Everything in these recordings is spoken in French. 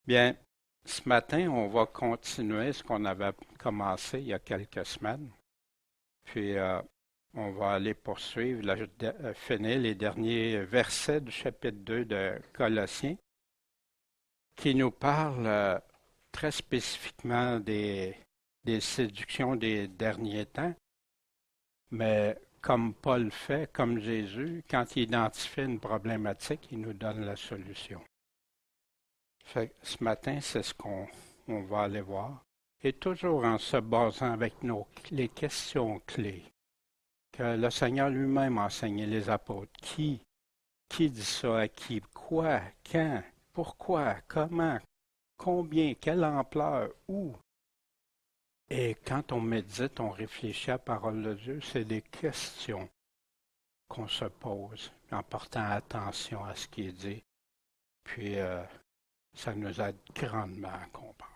Bien, ce matin, on va continuer ce qu'on avait commencé il y a quelques semaines. Puis, on va aller poursuivre, finir les derniers versets du chapitre 2 de Colossiens, qui nous parle très spécifiquement des séductions des derniers temps. Mais comme Paul fait, comme Jésus, quand il identifie une problématique, il nous donne la solution. Fait que ce matin, c'est ce qu'on va aller voir. Et toujours en se basant avec les questions clés que le Seigneur lui-même a enseigné les apôtres. Qui dit ça à qui? Quoi? Quand? Pourquoi? Comment? Combien? Quelle ampleur? Où? Et quand on médite, on réfléchit à la parole de Dieu, c'est des questions qu'on se pose en portant attention à ce qui est dit. Puis, ça nous aide grandement à comprendre.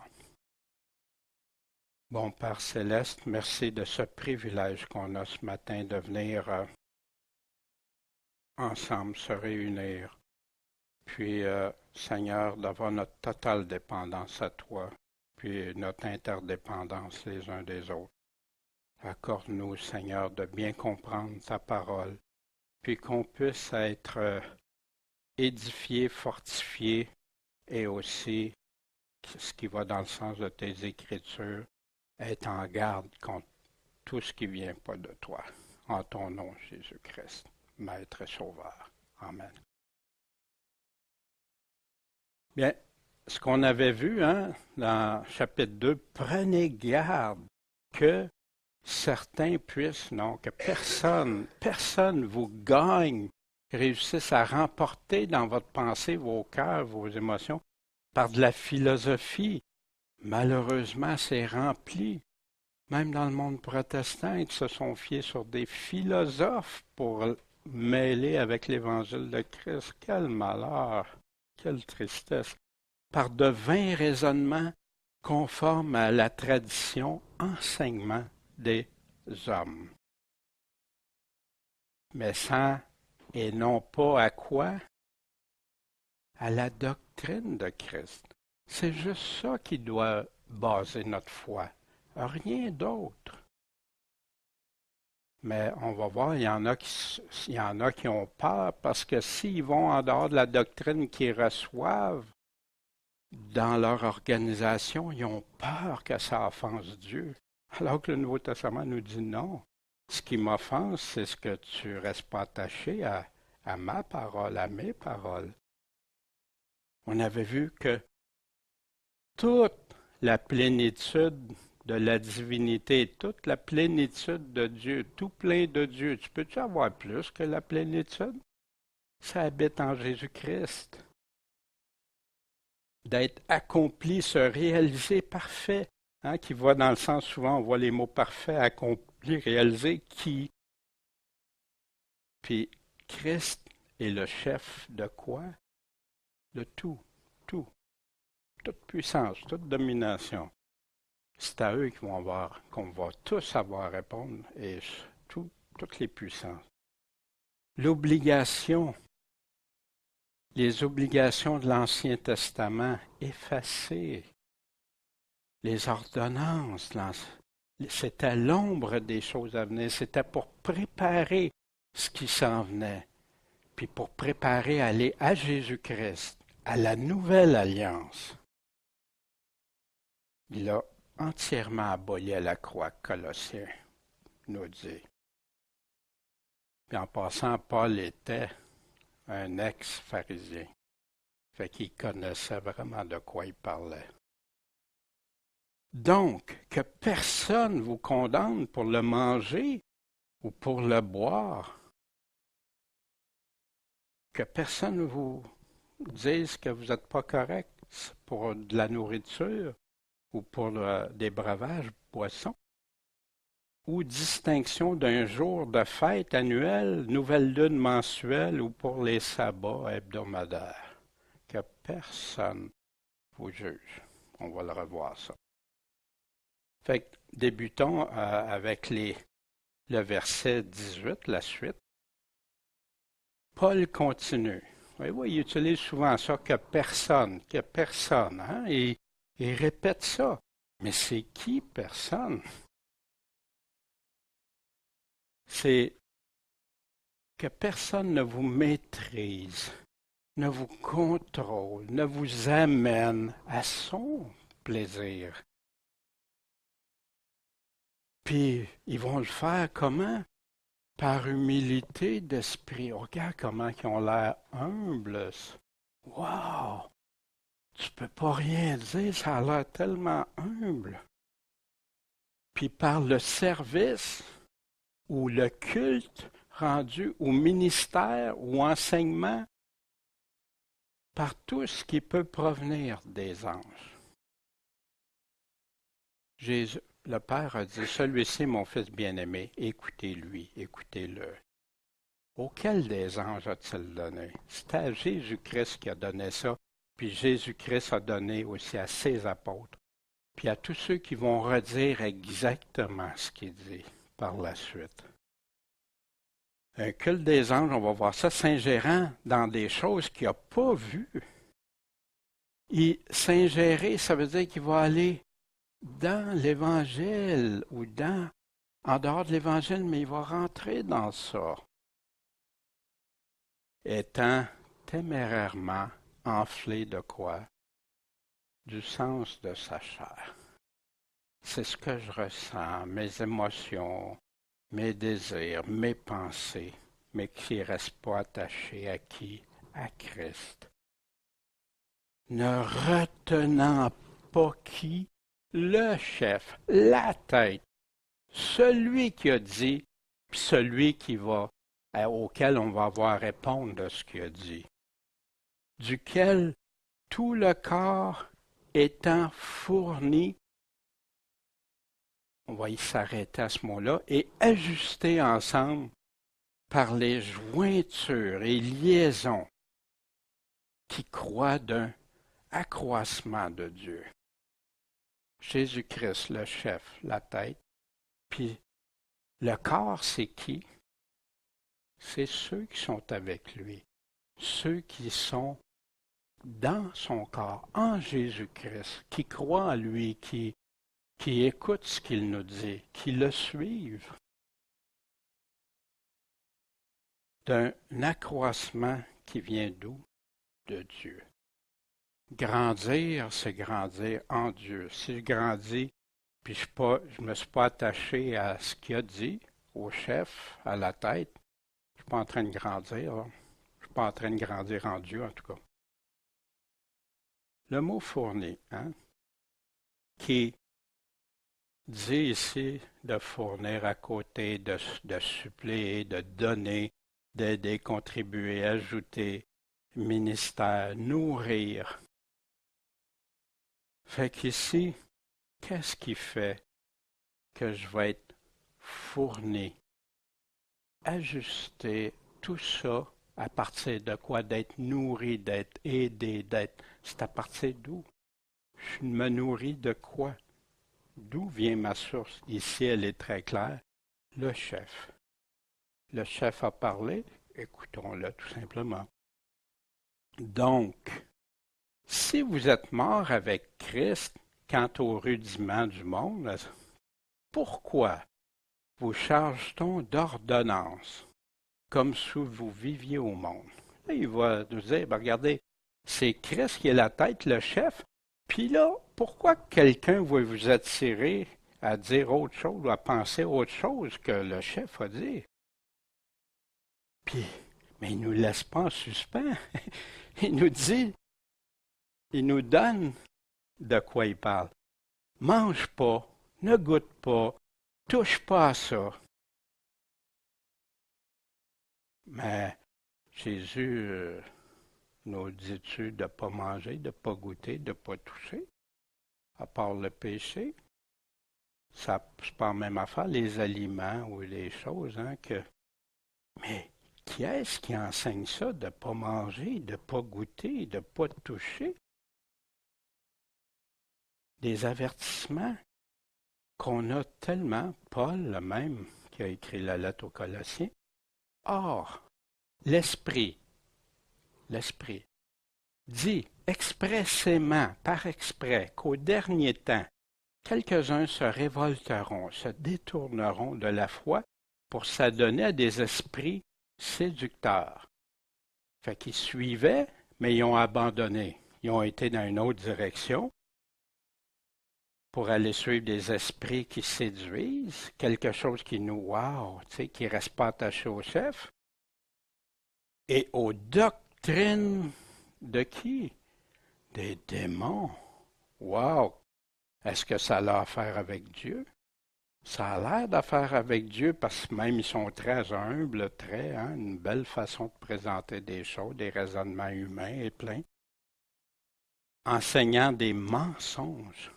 Bon Père céleste, merci de ce privilège qu'on a ce matin de venir ensemble se réunir. Puis, Seigneur, d'avoir notre totale dépendance à toi, puis notre interdépendance les uns des autres. Accorde-nous, Seigneur, de bien comprendre ta parole, puis qu'on puisse être édifié, fortifié, et aussi, ce qui va dans le sens de tes Écritures, être en garde contre tout ce qui vient pas de toi. En ton nom, Jésus-Christ, Maître et Sauveur. Amen. Bien, ce qu'on avait vu dans chapitre 2, prenez garde que certains puissent, non, que personne vous gagne, réussisse à remporter dans votre pensée, vos cœurs, vos émotions, par de la philosophie. Malheureusement, c'est rempli. Même dans le monde protestant, ils se sont fiés sur des philosophes pour mêler avec l'Évangile de Christ. Quel malheur, quelle tristesse. Par de vains raisonnements conformes à la tradition, enseignement des hommes. Mais sans et non pas à quoi? À la doctrine de Christ. C'est juste ça qui doit baser notre foi. Rien d'autre. Mais on va voir, il y en a qui ont peur parce que s'ils vont en dehors de la doctrine qu'ils reçoivent dans leur organisation, ils ont peur que ça offense Dieu. Alors que le Nouveau Testament nous dit non. Ce qui m'offense, c'est ce que tu restes pas attaché à ma parole, à mes paroles. On avait vu que toute la plénitude de la divinité, toute la plénitude de Dieu, tout plein de Dieu. Tu peux-tu avoir plus que la plénitude? Ça habite en Jésus-Christ. D'être accompli, se réaliser parfait, qui va dans le sens, souvent on voit les mots parfait, accompli, réalisé, qui. Puis Christ est le chef de quoi? De tout, tout, toute puissance, toute domination. C'est à eux qu'on va tous avoir à répondre, et toutes les puissances. L'obligation, les obligations de l'Ancien Testament effacées, les ordonnances, c'était l'ombre des choses à venir, c'était pour préparer ce qui s'en venait, puis pour préparer à aller à Jésus-Christ, à la nouvelle alliance. Il a entièrement aboli à la croix, Colossiens nous dit. Puis en passant, Paul était un ex-pharisien. Fait qu'il connaissait vraiment de quoi il parlait. Donc, que personne vous condamne pour le manger ou pour le boire. Que personne vous dise que vous n'êtes pas correct pour de la nourriture ou pour des breuvages, boissons. Ou distinction d'un jour de fête annuelle, nouvelle lune mensuelle ou pour les sabbats hebdomadaires. Que personne vous juge. On va le revoir ça. Fait que débutons avec le verset 18, la suite. Paul continue. Oui, il utilise souvent ça, que personne, hein? Et il répète ça. Mais c'est qui personne? C'est que personne ne vous maîtrise, ne vous contrôle, ne vous amène à son plaisir. Puis, ils vont le faire comment? Par humilité d'esprit. Oh, regarde comment ils ont l'air humbles. Wow! Tu peux pas rien dire, ça a l'air tellement humble. Puis par le service ou le culte rendu au ministère ou enseignement, par tout ce qui peut provenir des anges. Jésus, le Père a dit, celui-ci est mon Fils bien-aimé, écoutez-lui, écoutez-le. Auquel des anges a-t-il donné? C'était à Jésus-Christ qui a donné ça, puis Jésus-Christ a donné aussi à ses apôtres, puis à tous ceux qui vont redire exactement ce qu'il dit par la suite. Un culte des anges, on va voir ça, s'ingérant dans des choses qu'il n'a pas vues. Et s'ingérer, ça veut dire qu'il va aller dans l'Évangile ou en dehors de l'Évangile, mais il va rentrer dans ça. Étant témérairement enflé de quoi? Du sens de sa chair. C'est ce que je ressens, mes émotions, mes désirs, mes pensées, mais qui ne restent pas attachés à qui? À Christ. Ne retenant pas qui? Le chef, la tête, celui qui a dit, puis celui qui va, auquel on va avoir à répondre de ce qu'il a dit, duquel tout le corps étant fourni, on va y s'arrêter à ce mot-là, et ajusté ensemble par les jointures et liaisons qui croient d'un accroissement de Dieu. Jésus-Christ, le chef, la tête, puis le corps, c'est qui? C'est ceux qui sont avec lui, ceux qui sont dans son corps, en Jésus-Christ, qui croient en lui, qui écoutent ce qu'il nous dit, qui le suivent. D'un accroissement qui vient d'où? De Dieu. Grandir, c'est grandir en Dieu. Si je grandis, puis je ne me suis pas attaché à ce qu'il a dit, au chef, à la tête, je ne suis pas en train de grandir. Là. Je ne suis pas en train de grandir en Dieu, en tout cas. Le mot fourni, hein, qui dit ici de fournir à côté, de suppléer, de donner, d'aider, contribuer, ajouter, ministère, nourrir. Fait qu'ici, qu'est-ce qui fait que je vais être fourni, ajusté, tout ça à partir de quoi? D'être nourri, d'être aidé, c'est à partir d'où? Je me nourris de quoi? D'où vient ma source? Ici, elle est très claire. Le chef. Le chef a parlé, écoutons-le tout simplement. Donc, si vous êtes mort avec Christ quant aux rudiments du monde, pourquoi vous charge-t-on d'ordonnance comme si vous viviez au monde? Là, il va nous dire, ben regardez, c'est Christ qui est la tête, le chef, puis là, pourquoi quelqu'un va vous attirer à dire autre chose ou à penser autre chose que le chef a dit? Puis, mais il ne nous laisse pas en suspens. Il nous dit, il nous donne de quoi il parle. Mange pas, ne goûte pas, touche pas à ça. Mais Jésus nous dit-tu de ne pas manger, de ne pas goûter, de ne pas toucher, à part le péché? Ça, c'est pas la même affaire, les aliments ou les choses, hein, que... Mais qui est-ce qui enseigne ça, de ne pas manger, de ne pas goûter, de ne pas toucher? Des avertissements qu'on a tellement, Paul, le même, qui a écrit la lettre aux Colossiens. Or, l'esprit, l'Esprit, dit expressément, par exprès, qu'au dernier temps, quelques-uns se révolteront, se détourneront de la foi pour s'adonner à des esprits séducteurs. Fait qu'ils suivaient, mais ils ont abandonné. Ils ont été dans une autre direction pour aller suivre des esprits qui séduisent, quelque chose qui nous wow, qui ne reste pas attaché au chef, et aux doctrines de qui? Des démons. Wow! Est-ce que ça a affaire avec Dieu? Ça a l'air d'affaire avec Dieu parce que même ils sont très humbles, une belle façon de présenter des choses, des raisonnements humains et plein. Enseignant des mensonges.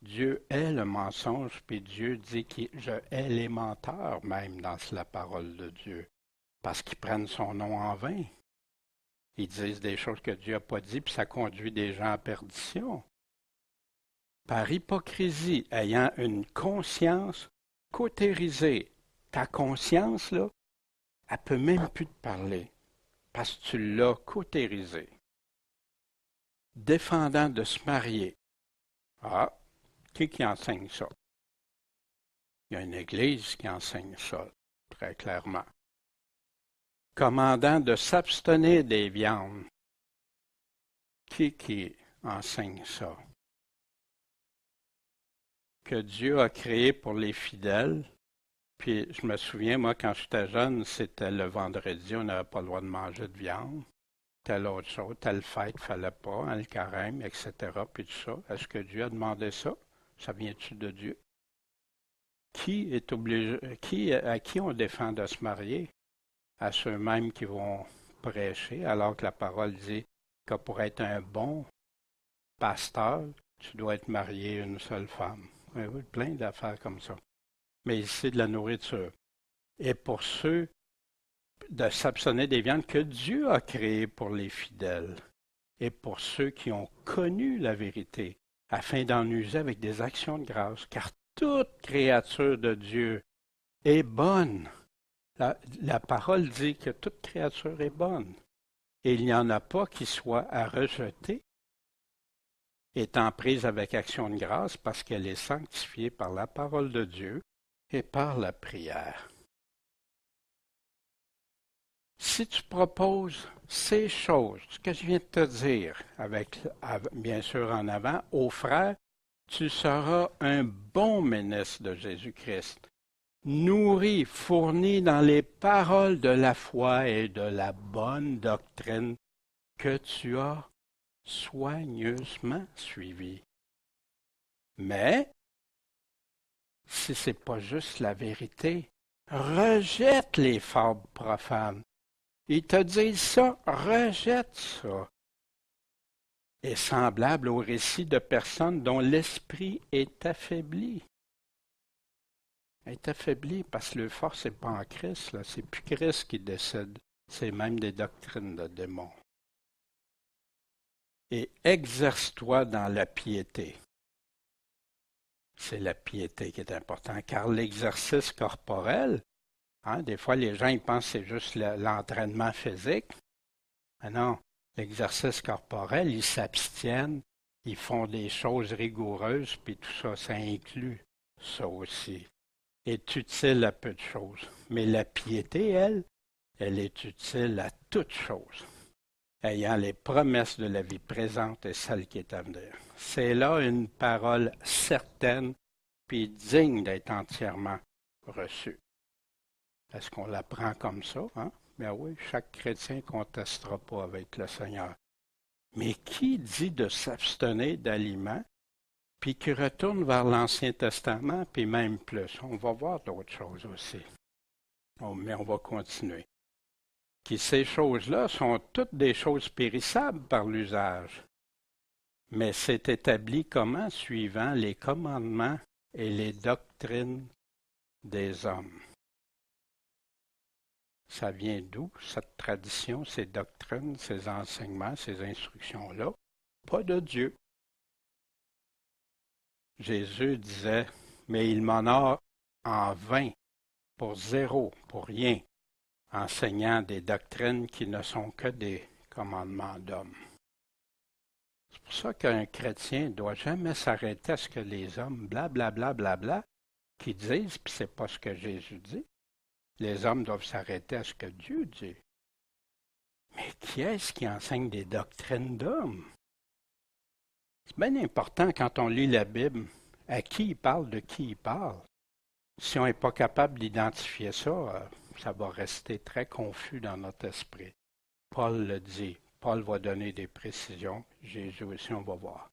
Dieu est le mensonge, puis Dieu dit que je hais les menteurs même dans la parole de Dieu, parce qu'ils prennent son nom en vain. Ils disent des choses que Dieu n'a pas dit, puis ça conduit des gens à perdition. Par hypocrisie, ayant une conscience cautérisée. Ta conscience, là, elle ne peut même plus te parler, parce que tu l'as cautérisée. Défendant de se marier. Ah! Qui enseigne ça? Il y a une église qui enseigne ça, très clairement. Commandant de s'abstenir des viandes. Qui enseigne ça? Que Dieu a créé pour les fidèles. Puis je me souviens, moi, quand j'étais jeune, c'était le vendredi, on n'avait pas le droit de manger de viande. Telle autre chose, telle fête, il ne fallait pas, le carême, etc. Puis tout ça. Est-ce que Dieu a demandé ça? Ça vient-tu de Dieu? Qui est obligé, à qui on défend de se marier? À ceux-mêmes qui vont prêcher, alors que la parole dit que pour être un bon pasteur, tu dois être marié à une seule femme. Oui, plein d'affaires comme ça. Mais ici, de la nourriture. Et pour ceux de s'abstenir des viandes que Dieu a créées pour les fidèles, et pour ceux qui ont connu la vérité, afin d'en user avec des actions de grâce, car toute créature de Dieu est bonne. La parole dit que toute créature est bonne, et il n'y en a pas qui soit à rejeter, étant prise avec action de grâce, parce qu'elle est sanctifiée par la parole de Dieu et par la prière. Si tu proposes ces choses, ce que je viens de te dire, avec bien sûr en avant, aux frères, tu seras un bon ministre de Jésus-Christ, nourri, fourni dans les paroles de la foi et de la bonne doctrine que tu as soigneusement suivies. Mais, si ce n'est pas juste la vérité, rejette les fables profanes. Ils te disent ça, rejette ça. Est semblable au récit de personnes dont l'esprit est affaibli. Est affaibli parce que le force n'est pas en Christ, là. C'est plus Christ qui décide. C'est même des doctrines de démons. Et exerce-toi dans la piété. C'est la piété qui est importante, car l'exercice corporel, des fois les gens ils pensent que c'est juste l'entraînement physique. Mais non, l'exercice corporel, ils s'abstiennent, ils font des choses rigoureuses, puis tout ça, ça inclut ça aussi. Est utile à peu de choses. Mais la piété, elle est utile à toutes choses, ayant les promesses de la vie présente et celle qui est à venir. C'est là une parole certaine puis digne d'être entièrement reçue. Est-ce qu'on la prend comme ça? Bien oui, chaque chrétien ne contestera pas avec le Seigneur. Mais qui dit de s'abstenir d'aliments puis qui retourne vers l'Ancien Testament, puis même plus? On va voir d'autres choses aussi. Mais on va continuer. Ces choses-là sont toutes des choses périssables par l'usage. Mais c'est établi comment? Suivant les commandements et les doctrines des hommes. Ça vient d'où, cette tradition, ces doctrines, ces enseignements, ces instructions-là? Pas de Dieu. Jésus disait, mais il m'en a en vain, pour zéro, pour rien, enseignant des doctrines qui ne sont que des commandement d'homme. C'est pour ça qu'un chrétien ne doit jamais s'arrêter à ce que les hommes, blablabla, qui disent, puis c'est pas ce que Jésus dit. Les hommes doivent s'arrêter à ce que Dieu dit. Mais qui est-ce qui enseigne des doctrines d'hommes? C'est bien important quand on lit la Bible, à qui il parle, de qui il parle. Si on n'est pas capable d'identifier ça, ça va rester très confus dans notre esprit. Paul le dit. Paul va donner des précisions. Jésus aussi, on va voir.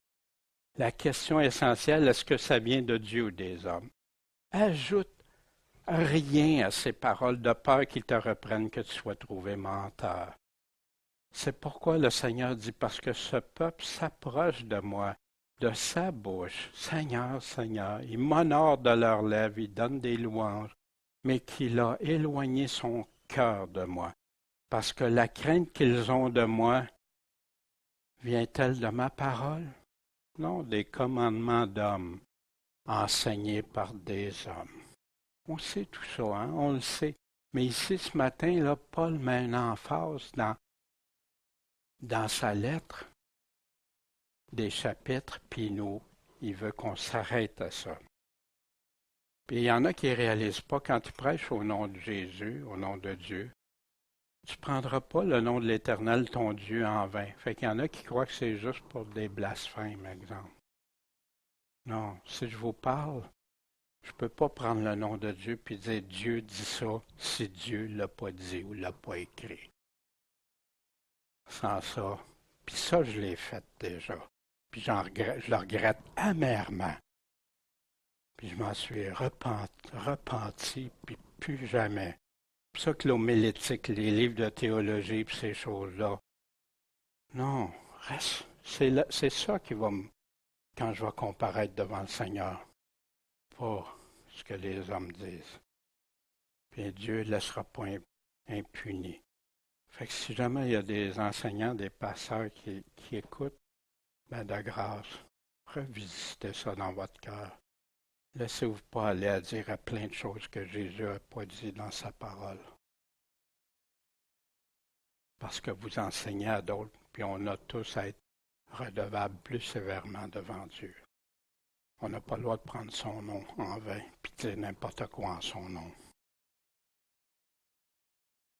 La question essentielle, est-ce que ça vient de Dieu ou des hommes? Ajoute rien à ces paroles de peur qu'ils te reprennent que tu sois trouvé menteur. C'est pourquoi le Seigneur dit, parce que ce peuple s'approche de moi, de sa bouche. Seigneur, Seigneur, il m'honore de leurs lèvres, il donne des louanges, mais qu'il a éloigné son cœur de moi. Parce que la crainte qu'ils ont de moi, vient-elle de ma parole? Non, des commandements d'hommes, enseignés par des hommes. On sait tout ça, hein? On le sait. Mais ici, ce matin, là, Paul met une emphase dans sa lettre, des chapitres, puis nous, il veut qu'on s'arrête à ça. Puis il y en a qui ne réalisent pas, quand ils prêchent au nom de Jésus, au nom de Dieu, tu ne prendras pas le nom de l'Éternel, ton Dieu, en vain. Fait qu'il y en a qui croient que c'est juste pour des blasphèmes, exemple. Non, si je vous parle, je ne peux pas prendre le nom de Dieu puis dire Dieu dit ça si Dieu ne l'a pas dit ou ne l'a pas écrit. Sans ça. Puis ça, je l'ai fait déjà. Puis je le regrette amèrement. Puis je m'en suis repenti, puis plus jamais. C'est pour ça que l'homilétique, les livres de théologie, puis ces choses-là. Non, reste. C'est ça qui va me. Quand je vais comparaître devant le Seigneur. Pas ce que les hommes disent. Puis Dieu ne laissera pas impuni. Fait que si jamais il y a des enseignants, des pasteurs qui écoutent, ben de grâce, revisitez ça dans votre cœur. Laissez-vous pas aller à dire à plein de choses que Jésus n'a pas dit dans sa parole. Parce que vous enseignez à d'autres, puis on a tous à être redevables plus sévèrement devant Dieu. On n'a pas le droit de prendre son nom en vain, puis dire n'importe quoi en son nom.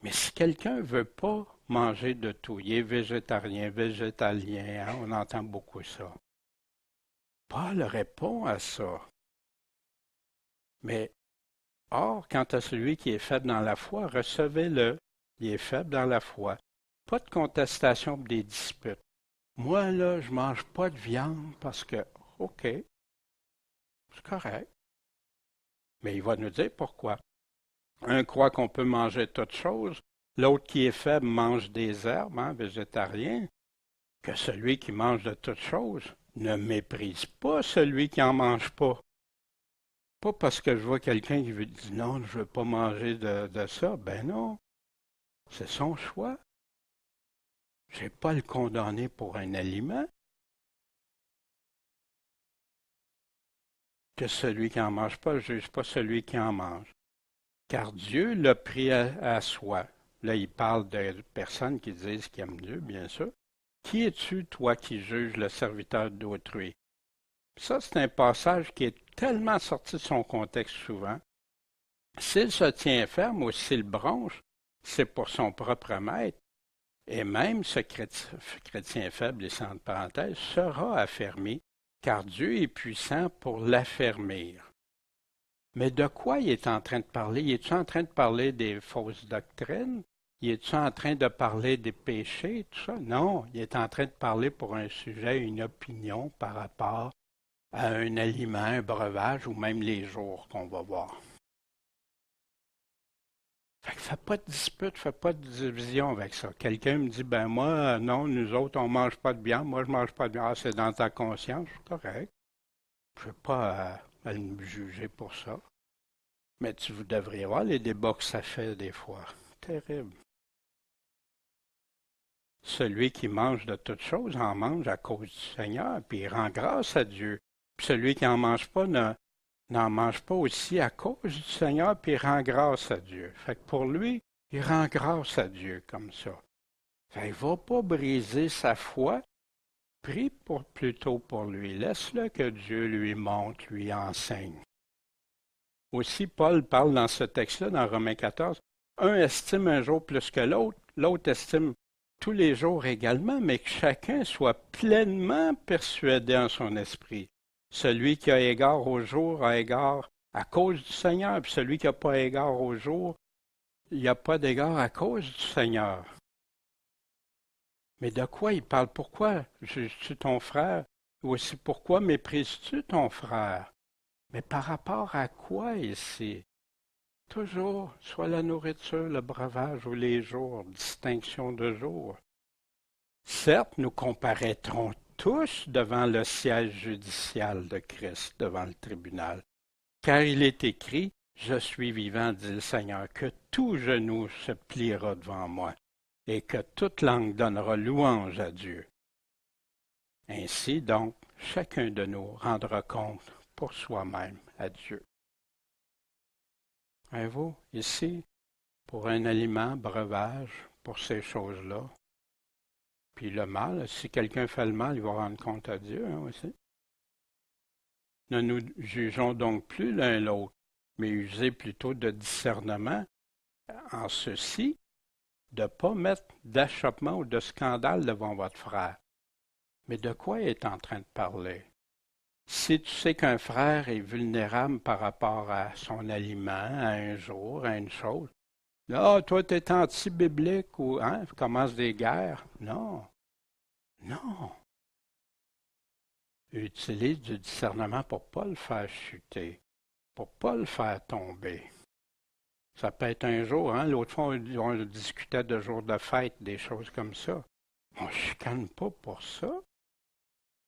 Mais si quelqu'un ne veut pas manger de tout, il est végétarien, végétalien, hein, on entend beaucoup ça. Paul répond à ça. Mais, or, quant à celui qui est faible dans la foi, recevez-le. Il est faible dans la foi. Pas de contestation pour des disputes. Moi, là, je ne mange pas de viande parce que, OK, c'est correct. Mais il va nous dire pourquoi. Un croit qu'on peut manger toutes choses, l'autre qui est faible mange des herbes, hein, végétarien, que celui qui mange de toutes choses ne méprise pas celui qui n'en mange pas. Pas parce que je vois quelqu'un qui veut dire non, je ne veux pas manger de ça. Ben non, c'est son choix. Je n'ai pas à le condamner pour un aliment. Que celui qui n'en mange pas ne juge pas celui qui en mange. Car Dieu l'a pris à soi. Là, il parle de personnes qui disent qu'ils aiment Dieu, bien sûr. Qui es-tu, toi, qui juges le serviteur d'autrui? Ça, c'est un passage qui est tellement sorti de son contexte souvent. S'il se tient ferme ou s'il bronche, c'est pour son propre maître. Et même ce chrétien faible, et sans parenthèse, sera affermi, car Dieu est puissant pour l'affermir. Mais de quoi il est en train de parler? Il est-tu en train de parler des fausses doctrines? Il est-tu en train de parler des péchés, tout ça? Non, il est en train de parler pour un sujet, une opinion par rapport à un aliment, un breuvage ou même les jours qu'on va voir. Fait que fais pas de dispute, fais pas de division avec ça. Quelqu'un me dit, ben moi, non, nous autres, on mange pas de viande, moi je mange pas de viande. Ah, c'est dans ta conscience, c'est correct. Je ne veux pas à me juger pour ça. Mais tu devrais voir les débats que ça fait des fois. Terrible. Celui qui mange de toutes choses en mange à cause du Seigneur, puis il rend grâce à Dieu. Puis celui qui n'en mange pas n'en mange pas aussi à cause du Seigneur, puis il rend grâce à Dieu. Fait que pour lui, il rend grâce à Dieu comme ça. Fait, il ne va pas briser sa foi. Prie plutôt pour lui. Laisse-le que Dieu lui montre, lui enseigne. Aussi, Paul parle dans ce texte-là, dans Romains 14, un estime un jour plus que l'autre, l'autre estime tous les jours également, mais que chacun soit pleinement persuadé en son esprit. Celui qui a égard au jour a égard à cause du Seigneur, puis celui qui n'a pas égard au jour, il n'y a pas d'égard à cause du Seigneur. Mais de quoi il parle? Pourquoi juges-tu ton frère? Ou aussi pourquoi méprises-tu ton frère? Mais par rapport à quoi ici? Toujours, soit la nourriture, le breuvage ou les jours, distinction de jours. Certes, nous comparaîtrons tous devant le siège judicial de Christ, devant le tribunal. Car il est écrit, je suis vivant, dit le Seigneur, que tout genou se pliera devant moi, et que toute langue donnera louange à Dieu. Ainsi donc, chacun de nous rendra compte pour soi-même à Dieu. Et vous, ici, pour un aliment, breuvage, pour ces choses-là, puis le mal, si quelqu'un fait le mal, il va rendre compte à Dieu aussi. Ne nous jugeons donc plus l'un l'autre, mais usez plutôt de discernement en ceci, de ne pas mettre d'achoppement ou de scandale devant votre frère. Mais de quoi il est en train de parler? Si tu sais qu'un frère est vulnérable par rapport à son aliment, à un jour, à une chose, là, toi, tu es anti-biblique ou commence des guerres. Non. Non. Utilise du discernement pour ne pas le faire chuter, pour ne pas le faire tomber. Ça peut être un jour, l'autre fois, on discutait de jours de fête, des choses comme ça. On ne chicane pas pour ça.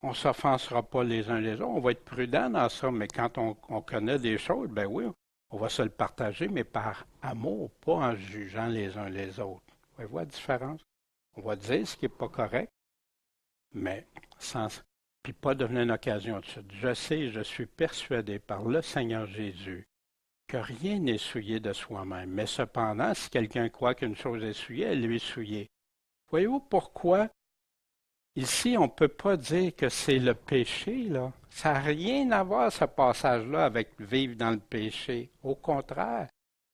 On ne s'offensera pas les uns les autres. On va être prudent dans ça, mais quand on connaît des choses, ben oui, on va se le partager, mais par amour, pas en jugeant les uns les autres. Vous voyez la différence? On va dire ce qui n'est pas correct, mais sans... Puis pas devenir une occasion de suite. Je sais, je suis persuadé par le Seigneur Jésus que rien n'est souillé de soi-même. Mais cependant, si quelqu'un croit qu'une chose est souillée, elle lui est souillée. Voyez-vous pourquoi ici, on ne peut pas dire que c'est le péché, là. Ça n'a rien à voir, ce passage-là, avec vivre dans le péché. Au contraire,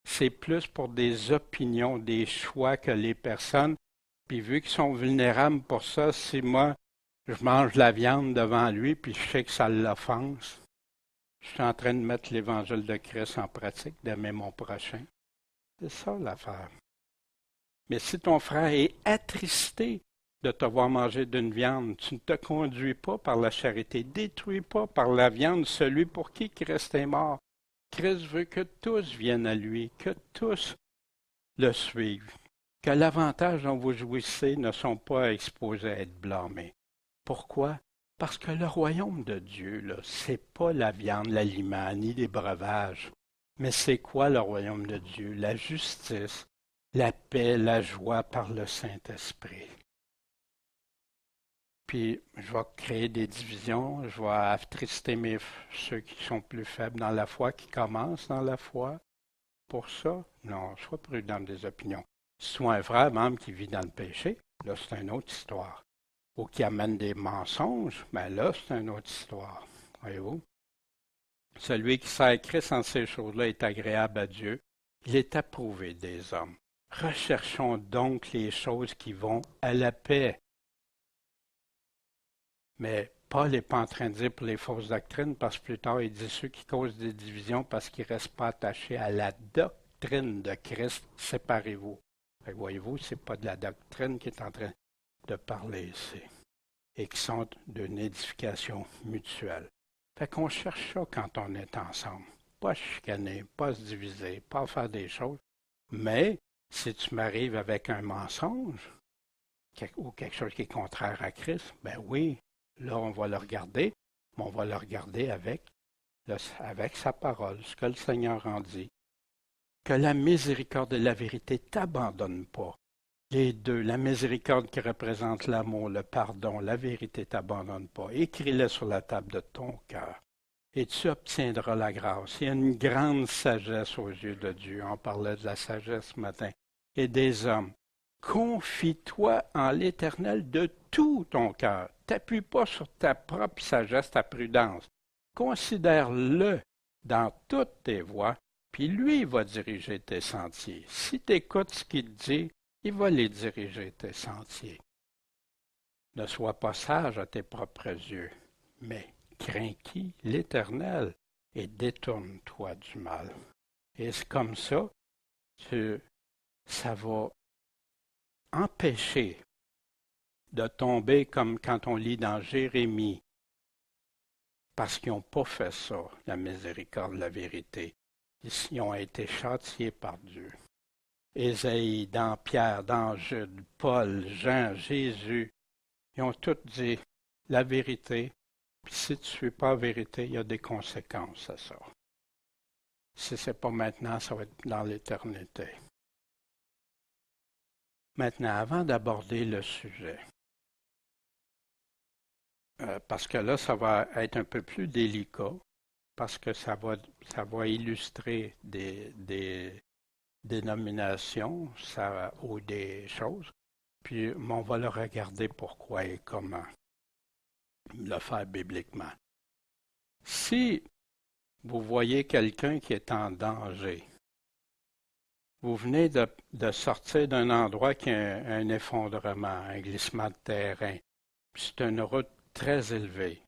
c'est plus pour des opinions, des choix que les personnes. Puis vu qu'ils sont vulnérables pour ça, si moi, je mange la viande devant lui, puis je sais que ça l'offense, je suis en train de mettre l'évangile de Christ en pratique, d'aimer mon prochain. C'est ça l'affaire. Mais si ton frère est attristé de te voir manger d'une viande, tu ne te conduis pas par la charité, détruis pas par la viande celui pour qui Christ est mort. Christ veut que tous viennent à lui, que tous le suivent, que l'avantage dont vous jouissez ne sont pas exposés à être blâmés. Pourquoi? Parce que le royaume de Dieu, là, c'est pas la viande, l'aliment, ni les breuvages. Mais c'est quoi le royaume de Dieu? La justice, la paix, la joie par le Saint-Esprit. Puis, je vais créer des divisions, je vais attrister ceux qui sont plus faibles dans la foi, qui commencent dans la foi. Pour ça, non, sois prudent des opinions. Si tu as un frère membre qui vit dans le péché, là, c'est une autre histoire. Ou qui amène des mensonges, bien là, c'est une autre histoire. Voyez-vous? Celui qui sert Christ en ces choses-là est agréable à Dieu. Il est approuvé des hommes. Recherchons donc les choses qui vont à la paix. Mais Paul n'est pas en train de dire pour les fausses doctrines, parce que plus tard, il dit ceux qui causent des divisions parce qu'ils ne restent pas attachés à la doctrine de Christ, séparez-vous. Voyez-vous, ce n'est pas de la doctrine qui est en train de parler ici, et qui sont d'une édification mutuelle. Fait qu'on cherche ça quand on est ensemble. Pas chicaner, pas se diviser, pas faire des choses. Mais si tu m'arrives avec un mensonge ou quelque chose qui est contraire à Christ, ben oui, là on va le regarder, mais on va le regarder avec sa parole, ce que le Seigneur en dit. Que la miséricorde et la vérité ne t'abandonnent pas. Les deux, la miséricorde qui représente l'amour, le pardon, la vérité ne t'abandonne pas. Écris-le sur la table de ton cœur et tu obtiendras la grâce. Il y a une grande sagesse aux yeux de Dieu. On parlait de la sagesse ce matin. Et des hommes. Confie-toi en l'Éternel de tout ton cœur. T'appuie pas sur ta propre sagesse, ta prudence. Considère-le dans toutes tes voies, puis lui va diriger tes sentiers. Si tu écoutes ce qu'il te dit, il va les diriger tes sentiers. Ne sois pas sage à tes propres yeux, mais crains qui? L'Éternel, et détourne-toi du mal. Et c'est comme ça, ça va empêcher de tomber comme quand on lit dans Jérémie, parce qu'ils n'ont pas fait ça, la miséricorde, la vérité. Ils ont été châtiés par Dieu. Ésaïe, dans Pierre, dans Jude, Paul, Jean, Jésus, ils ont tous dit la vérité, puis si tu ne suis pas la vérité, il y a des conséquences à ça. Si ce n'est pas maintenant, ça va être dans l'éternité. Maintenant, avant d'aborder le sujet, parce que là, ça va être un peu plus délicat, parce que ça va illustrer des dénominations ou des choses, puis on va le regarder pourquoi et comment le faire bibliquement. Si vous voyez quelqu'un qui est en danger, vous venez de sortir d'un endroit qui a un effondrement, un glissement de terrain, puis c'est une route très élevée.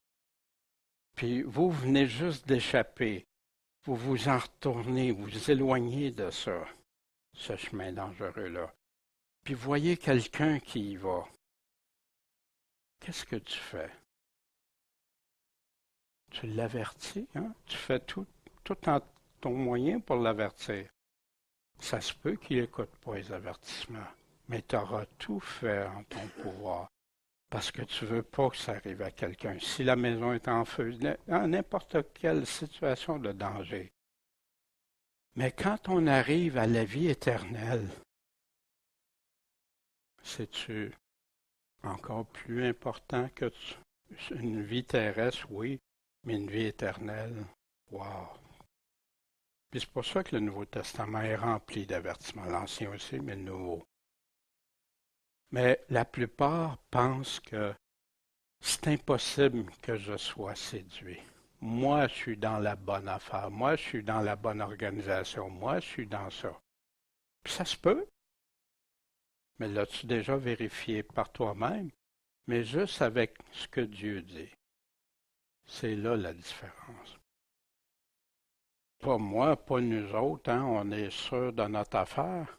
Puis vous venez juste d'échapper, vous vous en retournez, vous vous éloignez de ça, ce chemin dangereux-là. Puis voyez quelqu'un qui y va. Qu'est-ce que tu fais? Tu l'avertis, hein? Tu fais tout en ton moyen pour l'avertir. Ça se peut qu'il n'écoute pas les avertissements, mais tu auras tout fait en ton pouvoir. Parce que tu ne veux pas que ça arrive à quelqu'un. Si la maison est en feu, dans n'importe quelle situation de danger. Mais quand on arrive à la vie éternelle, c'est-tu encore plus important que une vie terrestre, oui, mais une vie éternelle, wow! Puis c'est pour ça que le Nouveau Testament est rempli d'avertissements, l'Ancien aussi, mais le Nouveau. Mais la plupart pensent que c'est impossible que je sois séduit. Moi, je suis dans la bonne affaire. Moi, je suis dans la bonne organisation. Moi, je suis dans ça. Puis ça se peut. Mais l'as-tu déjà vérifié par toi-même? Mais juste avec ce que Dieu dit. C'est là la différence. Pas moi, pas nous autres, hein, on est sûr de notre affaire,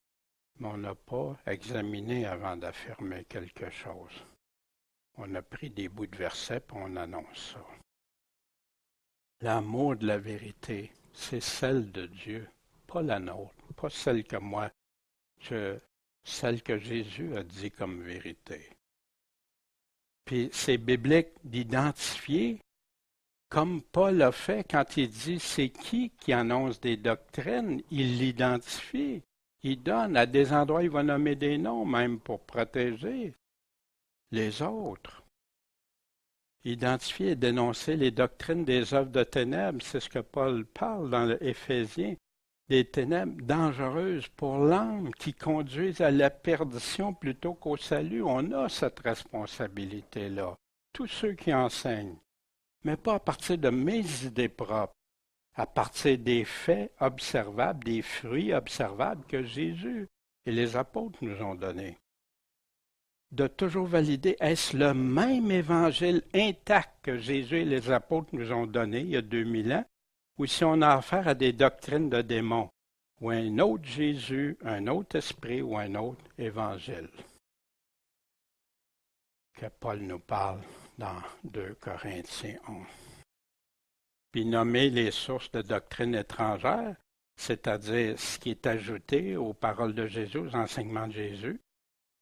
mais on n'a pas examiné avant d'affirmer quelque chose. On a pris des bouts de versets et on annonce ça. L'amour de la vérité, c'est celle de Dieu, pas la nôtre, pas celle que moi, celle que Jésus a dit comme vérité. Puis c'est biblique d'identifier, comme Paul a fait quand il dit c'est qui annonce des doctrines, il l'identifie. Il donne à des endroits, il va nommer des noms même pour protéger les autres. Identifier et dénoncer les doctrines des œuvres de ténèbres, c'est ce que Paul parle dans Éphésiens, des ténèbres dangereuses pour l'âme qui conduisent à la perdition plutôt qu'au salut. On a cette responsabilité-là, tous ceux qui enseignent, mais pas à partir de mes idées propres, à partir des faits observables, des fruits observables que Jésus et les apôtres nous ont donnés. De toujours valider, est-ce le même évangile intact que Jésus et les apôtres nous ont donné il y a 2000 ans, ou si on a affaire à des doctrines de démons, ou un autre Jésus, un autre esprit ou un autre évangile que Paul nous parle dans 2 Corinthiens 11. Puis nommer les sources de doctrines étrangères, c'est-à-dire ce qui est ajouté aux paroles de Jésus, aux enseignements de Jésus,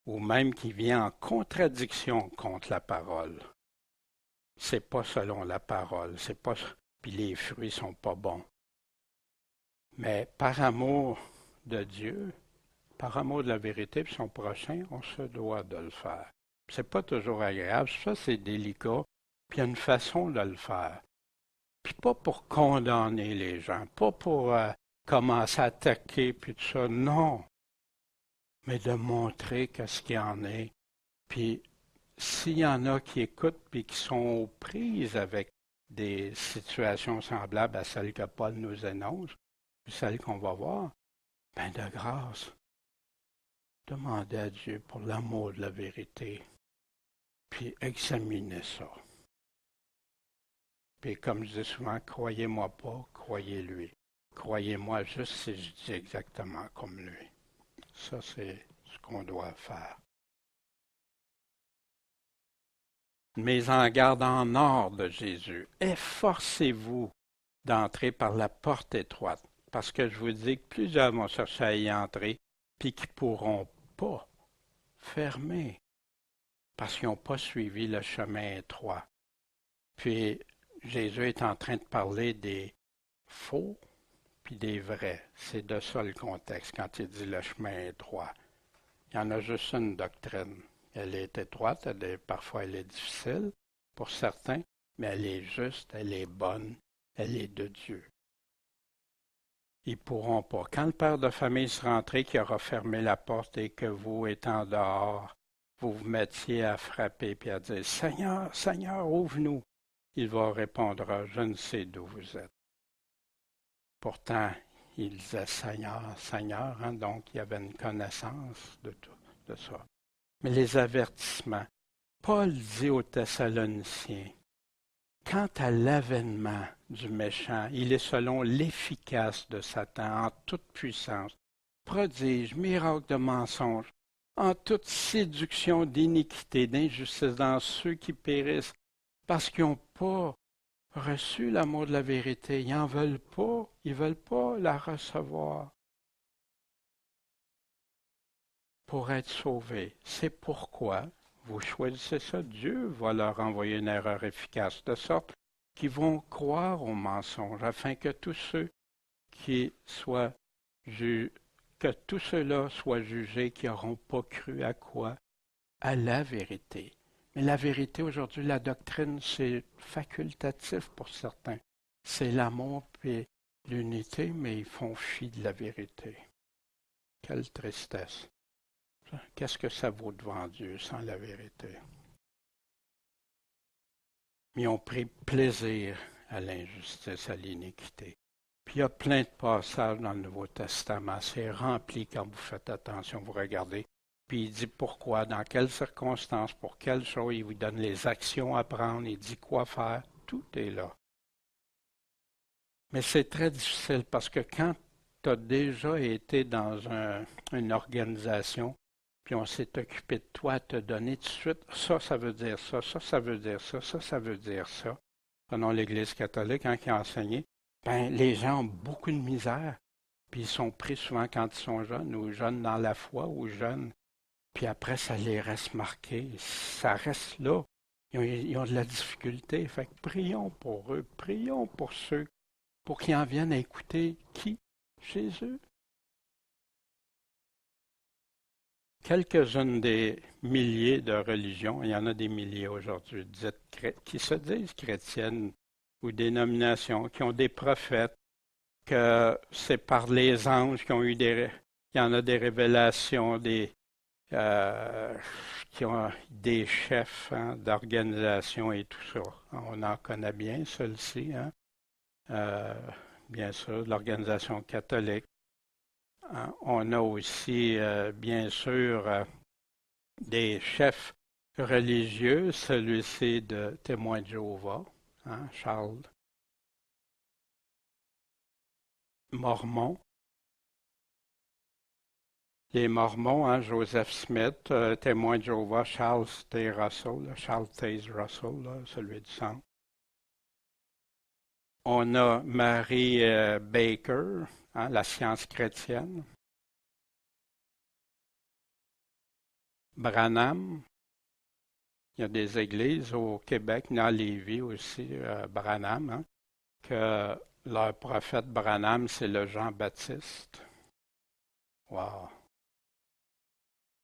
ou même qui vient en contradiction contre la parole. C'est pas selon la parole, c'est pas, puis les fruits sont pas bons. Mais par amour de Dieu, par amour de la vérité et son prochain, on se doit de le faire. C'est pas toujours agréable, ça c'est délicat, puis il y a une façon de le faire. Puis pas pour condamner les gens, pas pour commencer à attaquer puis tout ça, non. mais de montrer qu'est-ce qu'il y en est. Puis, s'il y en a qui écoutent puis qui sont aux prises avec des situations semblables à celles que Paul nous énonce, puis celles qu'on va voir, ben de grâce, demandez à Dieu pour l'amour de la vérité, puis examinez ça. Puis comme je dis souvent, croyez-moi pas, croyez-lui. Croyez-moi juste si je dis exactement comme lui. Ça, c'est ce qu'on doit faire. Mais en garde en or de Jésus, efforcez-vous d'entrer par la porte étroite, parce que je vous dis que plusieurs vont chercher à y entrer, puis qui ne pourront pas fermer, parce qu'ils n'ont pas suivi le chemin étroit. Puis Jésus est en train de parler des faux puis des vrais. C'est de ça le contexte quand il dit le chemin étroit. Il y en a juste une doctrine. Elle est étroite, parfois elle est difficile pour certains, mais elle est juste, elle est bonne, elle est de Dieu. Ils ne pourront pas. Quand le père de famille sera entré, qui aura fermé la porte et que vous, étant dehors, vous vous mettiez à frapper et à dire « Seigneur, Seigneur, ouvre-nous », il vous répondra « Je ne sais d'où vous êtes ». Pourtant, il disait « Seigneur, Seigneur hein, », donc il y avait une connaissance de tout, de ça. Mais les avertissements, Paul dit aux Thessaloniciens, quant à l'avènement du méchant, il est selon l'efficace de Satan en toute puissance, prodige, miracle de mensonge, en toute séduction d'iniquité, d'injustice dans ceux qui périssent, parce qu'ils n'ont pas reçu l'amour de la vérité. Ils n'en veulent pas, ils ne veulent pas la recevoir pour être sauvés. C'est pourquoi vous choisissez ça. Dieu va leur envoyer une erreur efficace, de sorte qu'ils vont croire au mensonge, afin que tous ceux qui soient que tous ceux-là soient jugés qui n'auront pas cru à quoi? À la vérité. Mais la vérité aujourd'hui, la doctrine, c'est facultatif pour certains. C'est l'amour et l'unité, mais ils font fi de la vérité. Quelle tristesse. Qu'est-ce que ça vaut devant Dieu sans la vérité? Mais ils ont pris plaisir à l'injustice, à l'iniquité. Puis il y a plein de passages dans le Nouveau Testament. C'est rempli quand vous faites attention, vous regardez. Puis il dit pourquoi, dans quelles circonstances, pour quelles choses, il vous donne les actions à prendre, il dit quoi faire, tout est là. Mais c'est très difficile parce que quand tu as déjà été dans une organisation, puis on s'est occupé de toi, te donner tout de suite, ça veut dire ça, ça veut dire ça, ça veut dire ça. Prenons l'Église catholique, hein, qui a enseigné, ben, les gens ont beaucoup de misère, puis ils sont pris souvent quand ils sont jeunes, ou jeunes dans la foi, ou jeunes. Puis après, ça les reste marqués. Ça reste là. Ils ont de la difficulté. Fait que prions pour eux. Prions pour ceux, pour qu'ils en viennent à écouter qui? Jésus. Quelques-unes des milliers de religions, il y en a des milliers aujourd'hui, qui se disent chrétiennes ou dénominations, qui ont des prophètes, que c'est par les anges qui ont eu il y en a des révélations, qui ont des chefs hein, d'organisation et tout ça. On en connaît bien, celle-ci, hein? Bien sûr, l'organisation catholique. Hein? On a aussi, bien sûr, des chefs religieux, celui-ci de Témoins de Jéhovah, hein, Charles Mormon. Les Mormons, hein, Joseph Smith, Témoin de Jéhovah, Charles T. Russell, Charles Taze Russell, là, celui du centre. On a Mary Baker, hein, la science chrétienne. Branham. Il y a des églises au Québec, dans Lévis aussi, Branham, hein, que leur prophète Branham, c'est le Jean-Baptiste. Wow!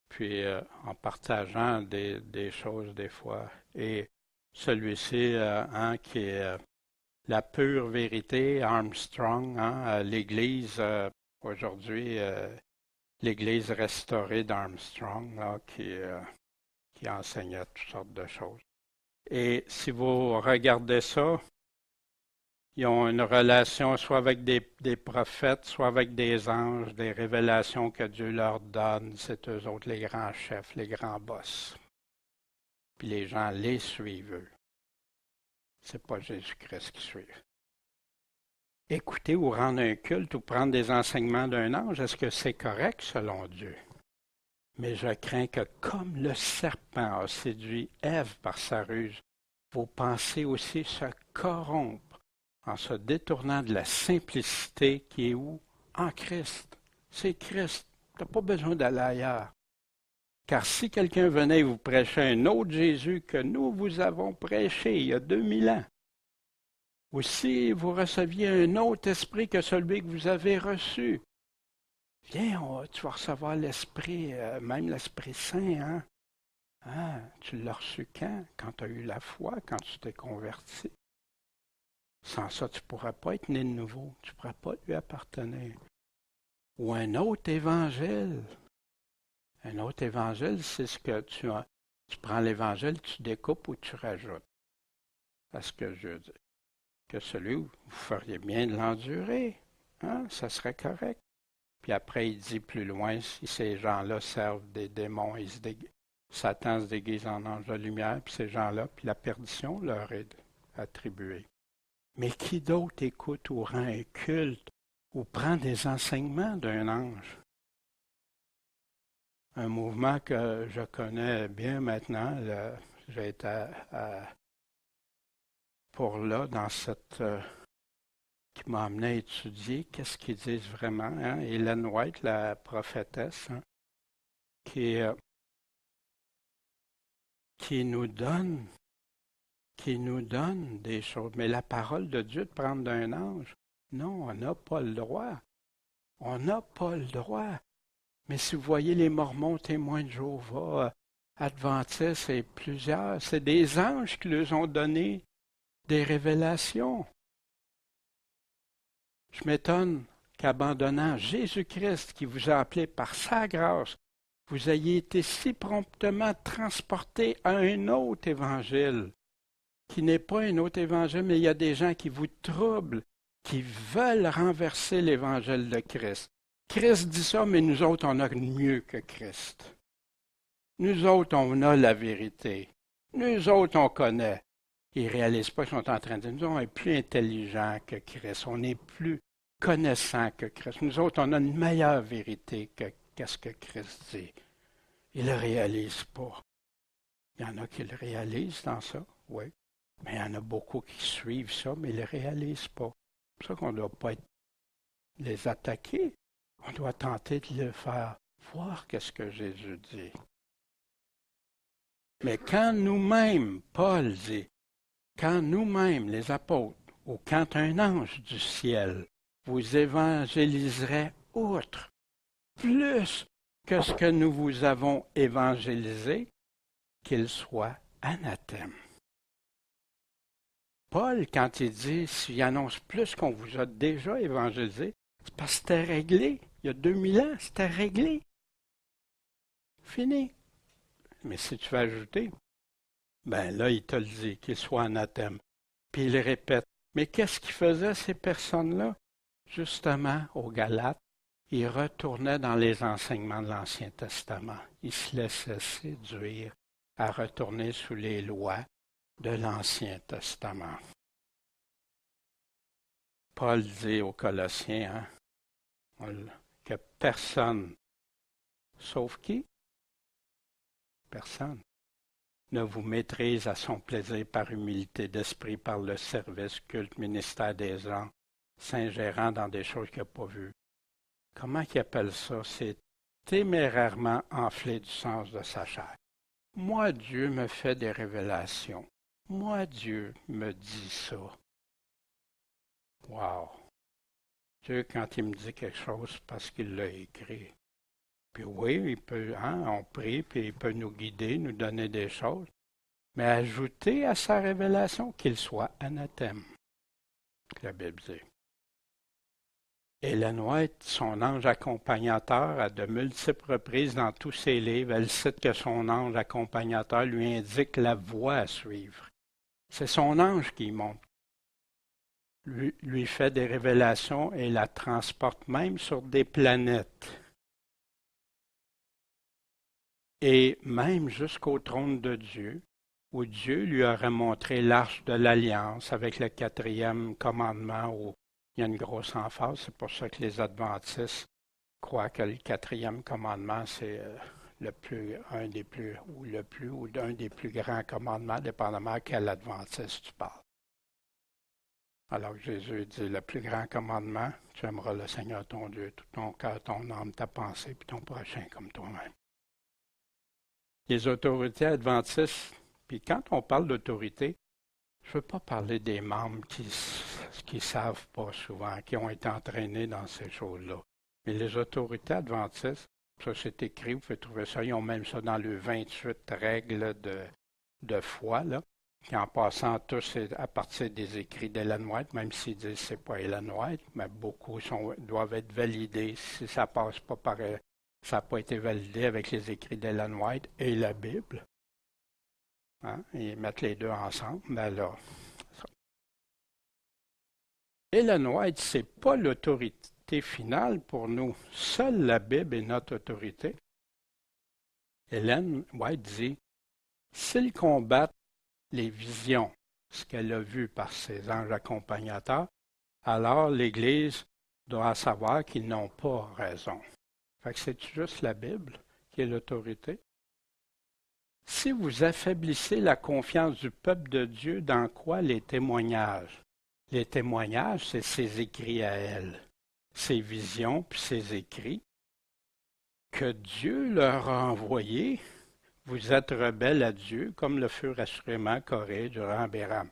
Puis en partageant des choses des fois. Et celui-ci, hein, qui est la pure vérité, Armstrong, hein, l'Église aujourd'hui, l'Église restaurée d'Armstrong, là, qui enseignait toutes sortes de choses. Et si vous regardez ça, ils ont une relation soit avec des prophètes, soit avec des anges, des révélations que Dieu leur donne. C'est eux autres les grands chefs, les grands boss. Puis les gens les suivent, eux. C'est pas Jésus-Christ qui suit. Écouter ou rendre un culte ou prendre des enseignements d'un ange, est-ce que c'est correct selon Dieu? Mais je crains que comme le serpent a séduit Ève par sa ruse, vos pensées aussi se corrompent en se détournant de la simplicité qui est où? En Christ. C'est Christ. Tu n'as pas besoin d'aller ailleurs. Car si quelqu'un venait vous prêcher un autre Jésus que nous vous avons prêché il y a 2000 ans, ou si vous receviez un autre esprit que celui que vous avez reçu, viens, tu vas recevoir l'Esprit, même l'Esprit Saint, hein? Ah, tu l'as reçu quand? Quand tu as eu la foi, quand tu t'es converti. Sans ça, tu ne pourras pas être né de nouveau. Tu ne pourras pas lui appartenir. Ou un autre évangile. Un autre évangile, c'est ce que tu as. Tu prends l'évangile, tu découpes ou tu rajoutes. Parce que je dis que celui où vous feriez bien de l'endurer. Hein? Ça serait correct. Puis après, il dit plus loin, si ces gens-là servent des démons, Satan se déguise en ange de lumière, puis ces gens-là, puis la perdition leur est attribuée. Mais qui d'autre écoute ou rend un culte ou prend des enseignements d'un ange? Un mouvement que je connais bien maintenant, j'ai été pour là, dans cette... qui m'a amené à étudier qu'est-ce qu'ils disent vraiment. Hein? Ellen White, la prophétesse, hein, qui nous donne des choses. Mais la parole de Dieu de prendre d'un ange, non, on n'a pas le droit. On n'a pas le droit. Mais si vous voyez les Mormons, témoins de Jéhovah, Adventistes et plusieurs, c'est des anges qui leur ont donné des révélations. Je m'étonne qu'abandonnant Jésus-Christ qui vous a appelé par sa grâce, vous ayez été si promptement transporté à un autre évangile, qui n'est pas un autre évangile, mais il y a des gens qui vous troublent, qui veulent renverser l'évangile de Christ. Christ dit ça, mais nous autres, on a mieux que Christ. Nous autres, on a la vérité. Nous autres, on connaît. Ils ne réalisent pas qu'ils sont en train de dire, nous, on est plus intelligents que Christ, on est plus connaissants que Christ. Nous autres, on a une meilleure vérité que qu'est-ce que Christ dit. Ils ne le réalisent pas. Il y en a qui le réalisent dans ça, oui. Mais il y en a beaucoup qui suivent ça, mais ils ne le réalisent pas. C'est pour ça qu'on ne doit pas les attaquer. On doit tenter de le faire voir qu'est-ce que Jésus dit. Mais quand nous-mêmes, Paul dit, quand nous-mêmes, les apôtres, ou quand un ange du ciel vous évangéliserait outre, plus que ce que nous vous avons évangélisé, qu'il soit anathème. Paul, quand il dit, s'il annonce plus qu'on vous a déjà évangélisé, c'est parce que c'était réglé. Il y a 2000 ans, c'était réglé. Fini. Mais si tu veux ajouter, ben là, il te le dit, qu'il soit anathème. Puis il répète. Mais qu'est-ce qu'ils faisaient, ces personnes-là? Justement, aux Galates, ils retournaient dans les enseignements de l'Ancien Testament. Ils se laissaient séduire à retourner sous les lois de l'Ancien Testament. Paul dit aux Colossiens que personne, sauf qui? Personne, ne vous maîtrise à son plaisir par humilité d'esprit, par le service, culte, ministère des anges, s'ingérant dans des choses qu'il n'a pas vues. Comment il appelle ça? C'est témérairement enflé du sens de sa chair. Moi, Dieu me fait des révélations. Moi, Dieu me dit ça. Wow! Dieu, quand il me dit quelque chose, c'est parce qu'il l'a écrit. Puis oui, il peut, on prie, puis il peut nous guider, nous donner des choses, mais ajouter à sa révélation qu'il soit anathème, que la Bible dit. Ellen White, son ange accompagnateur, à de multiples reprises dans tous ses livres, elle cite que son ange accompagnateur lui indique la voie à suivre. C'est son ange qui monte, lui fait des révélations et la transporte même sur des planètes. Et même jusqu'au trône de Dieu, où Dieu lui aurait montré l'arche de l'Alliance avec le 4e commandement, où il y a une grosse emphase. C'est pour ça que les adventistes croient que le 4e commandement, c'est un des plus, ou le plus, ou un des plus grands commandements, dépendamment à quel adventiste tu parles. Alors que Jésus dit, le plus grand commandement, tu aimeras le Seigneur ton Dieu, tout ton cœur, ton âme, ta pensée, puis ton prochain comme toi-même. Les autorités adventistes, puis quand on parle d'autorité, je ne veux pas parler des membres qui ne savent pas souvent, qui ont été entraînés dans ces choses-là. Mais les autorités adventistes, ça c'est écrit, vous pouvez trouver ça, ils ont même ça dans le 28 règles de foi, là, qui en passant tous à partir des écrits d'Ellen White, même s'ils disent que ce n'est pas Ellen White, mais beaucoup doivent être validés si ça passe pas par... Ça n'a pas été validé avec les écrits d'Ellen White et la Bible. Hein? Ils mettent les deux ensemble. Mais là, Ellen White, ce n'est pas l'autorité finale pour nous. Seule la Bible est notre autorité. Ellen White dit, s'ils combattent les visions, ce qu'elle a vu par ses anges accompagnateurs, alors l'Église doit savoir qu'ils n'ont pas raison. Fait que c'est juste la Bible qui est l'autorité. Si vous affaiblissez la confiance du peuple de Dieu, dans quoi les témoignages? Les témoignages, c'est ses écrits à elle, ses visions puis ses écrits que Dieu leur a envoyés. Vous êtes rebelles à Dieu, comme le furent assurément Corée durant Abiram.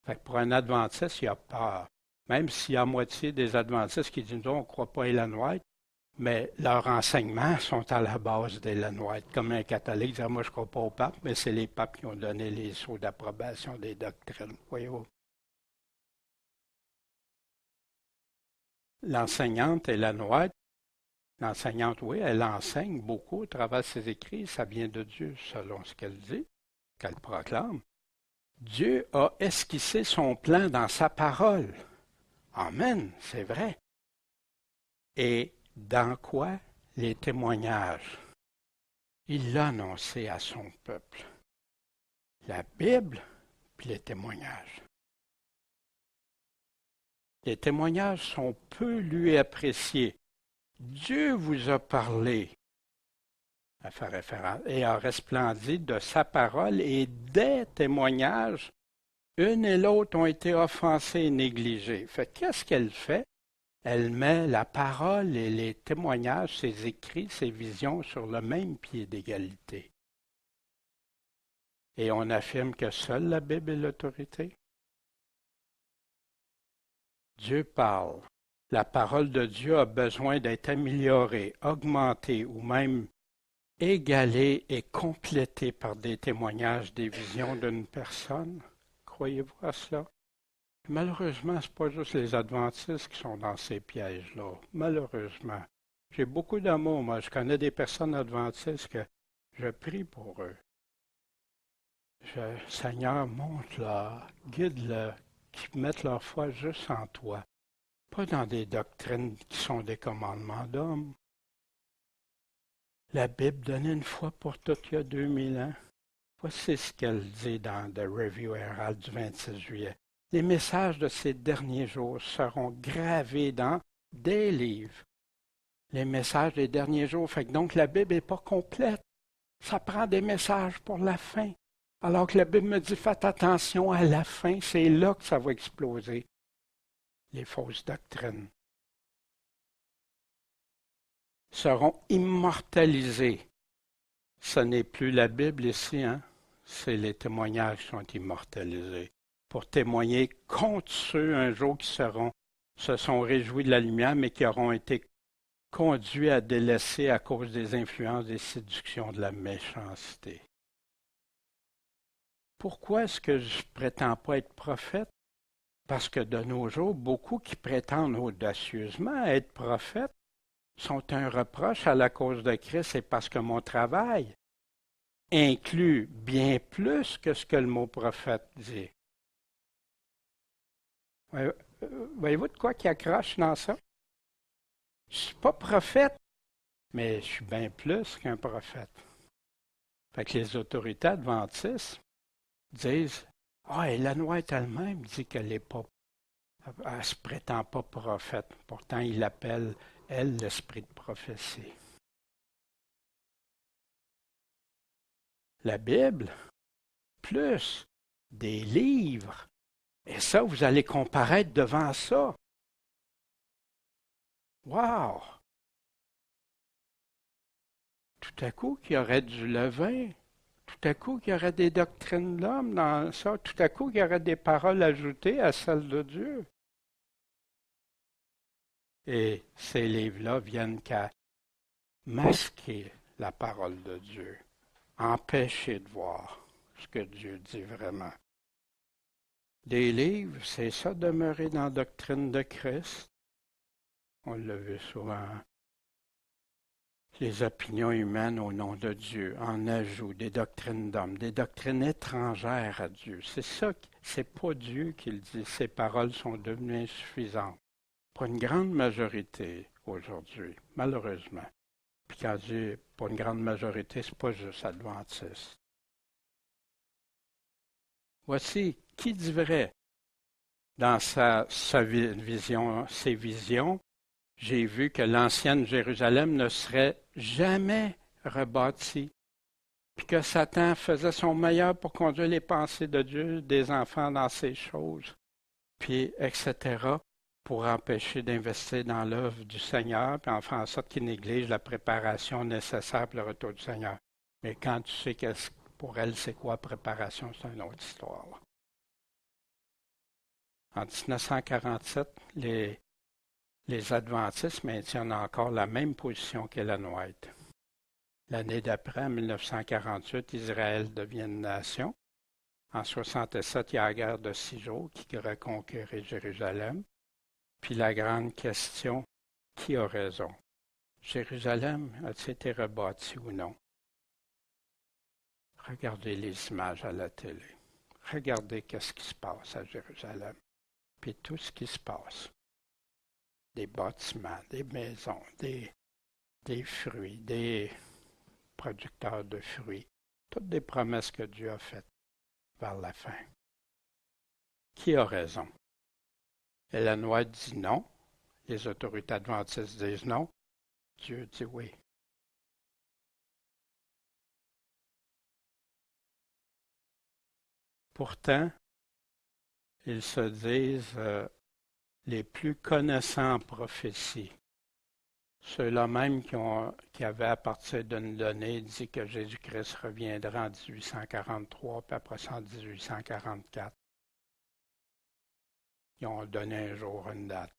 Fait que pour un adventiste, il y a peur. Même s'il y a moitié des adventistes qui disent on ne croit pas à Ellen White, mais leurs enseignements sont à la base d'Ellen White. Comme un catholique dit, moi je ne crois pas au pape, mais c'est les papes qui ont donné les sceaux d'approbation des doctrines. Voyez-vous. L'enseignante Ellen White, l'enseignante, oui, elle enseigne beaucoup à travers ses écrits, ça vient de Dieu, selon ce qu'elle dit, qu'elle proclame. Dieu a esquissé son plan dans sa parole. Amen, c'est vrai. Et dans quoi? Les témoignages. Il l'a annoncé à son peuple. La Bible, puis les témoignages. Les témoignages sont peu lus et appréciés. Dieu vous a parlé, à faire référence, et a resplendi de sa parole, et des témoignages, une et l'autre ont été offensés et négligés. Fait qu'est-ce qu'elle fait? Elle met la parole et les témoignages, ses écrits, ses visions sur le même pied d'égalité. Et on affirme que seule la Bible est l'autorité. Dieu parle. La parole de Dieu a besoin d'être améliorée, augmentée ou même égalée et complétée par des témoignages, des visions d'une personne. Croyez-vous à cela? Malheureusement, ce n'est pas juste les adventistes qui sont dans ces pièges-là. Malheureusement. J'ai beaucoup d'amour, moi. Je connais des personnes adventistes que je prie pour eux. Seigneur, montre-leur, guide-leur, qui mettent leur foi juste en toi, pas dans des doctrines qui sont des commandements d'hommes. La Bible donnait une fois pour toutes il y a 2000 ans. Voici ce qu'elle dit dans The Review Herald du 26 juillet. Les messages de ces derniers jours seront gravés dans des livres. Les messages des derniers jours, fait que donc la Bible n'est pas complète. Ça prend des messages pour la fin. Alors que la Bible me dit, faites attention à la fin, c'est là que ça va exploser. Les fausses doctrines seront immortalisées. Ce n'est plus la Bible ici, hein? C'est les témoignages qui sont immortalisés. Pour témoigner contre ceux un jour qui se sont réjouis de la lumière, mais qui auront été conduits à délaisser à cause des influences des séductions de la méchanceté. Pourquoi est-ce que je ne prétends pas être prophète? Parce que de nos jours, beaucoup qui prétendent audacieusement être prophètes sont un reproche à la cause de Christ et parce que mon travail inclut bien plus que ce que le mot prophète dit. Voyez-vous de quoi qui accroche dans ça? Je ne suis pas prophète, mais je suis bien plus qu'un prophète. Fait que les autorités adventistes disent ah, Ellen White elle-même dit qu'elle n'est pas, elle se prétend pas prophète. Pourtant, il appelle, elle, l'esprit de prophétie. La Bible, plus des livres, et ça, vous allez comparaître devant ça. Wow! Tout à coup, qu'il y aurait du levain. Tout à coup, qu'il y aurait des doctrines de l'homme dans ça. Tout à coup, qu'il y aurait des paroles ajoutées à celles de Dieu. Et ces livres-là viennent qu'à masquer la parole de Dieu, empêcher de voir ce que Dieu dit vraiment. Des livres, c'est ça, demeurer dans la doctrine de Christ. On l'a vu souvent. Les opinions humaines au nom de Dieu, en ajout des doctrines d'hommes, des doctrines étrangères à Dieu. C'est ça, c'est pas Dieu qui le dit. Ces paroles sont devenues insuffisantes pour une grande majorité aujourd'hui, malheureusement. Puis quand je dis pour une grande majorité, c'est pas juste adventiste. Voici qui dit vrai dans ses visions. J'ai vu que l'ancienne Jérusalem ne serait jamais rebâtie, puis que Satan faisait son meilleur pour conduire les pensées de Dieu, des enfants dans ces choses, puis etc., pour empêcher d'investir dans l'œuvre du Seigneur, puis en faire en sorte qu'il néglige la préparation nécessaire pour le retour du Seigneur. Mais quand tu sais que pour elle, c'est quoi préparation, c'est une autre histoire. Là. En 1947, les adventistes maintiennent encore la même position qu'Ellen White. L'année d'après, en 1948, Israël devient une nation. En 1967, il y a la guerre de 6 jours qui aurait conquéri Jérusalem. Puis la grande question, qui a raison? Jérusalem a-t-il été rebâti ou non? Regardez les images à la télé. Regardez qu'est-ce qui se passe à Jérusalem. Puis tout ce qui se passe. Des bâtiments, des maisons, des fruits, des producteurs de fruits. Toutes des promesses que Dieu a faites vers la fin. Qui a raison? Ellen White dit non. Les autorités adventistes disent non. Dieu dit oui. Pourtant, ils se disent les plus connaissants en prophétie. Ceux-là même qui avaient à partir d'une donnée dit que Jésus-Christ reviendra en 1843, puis après ça en 1844. Ils ont donné un jour, une date.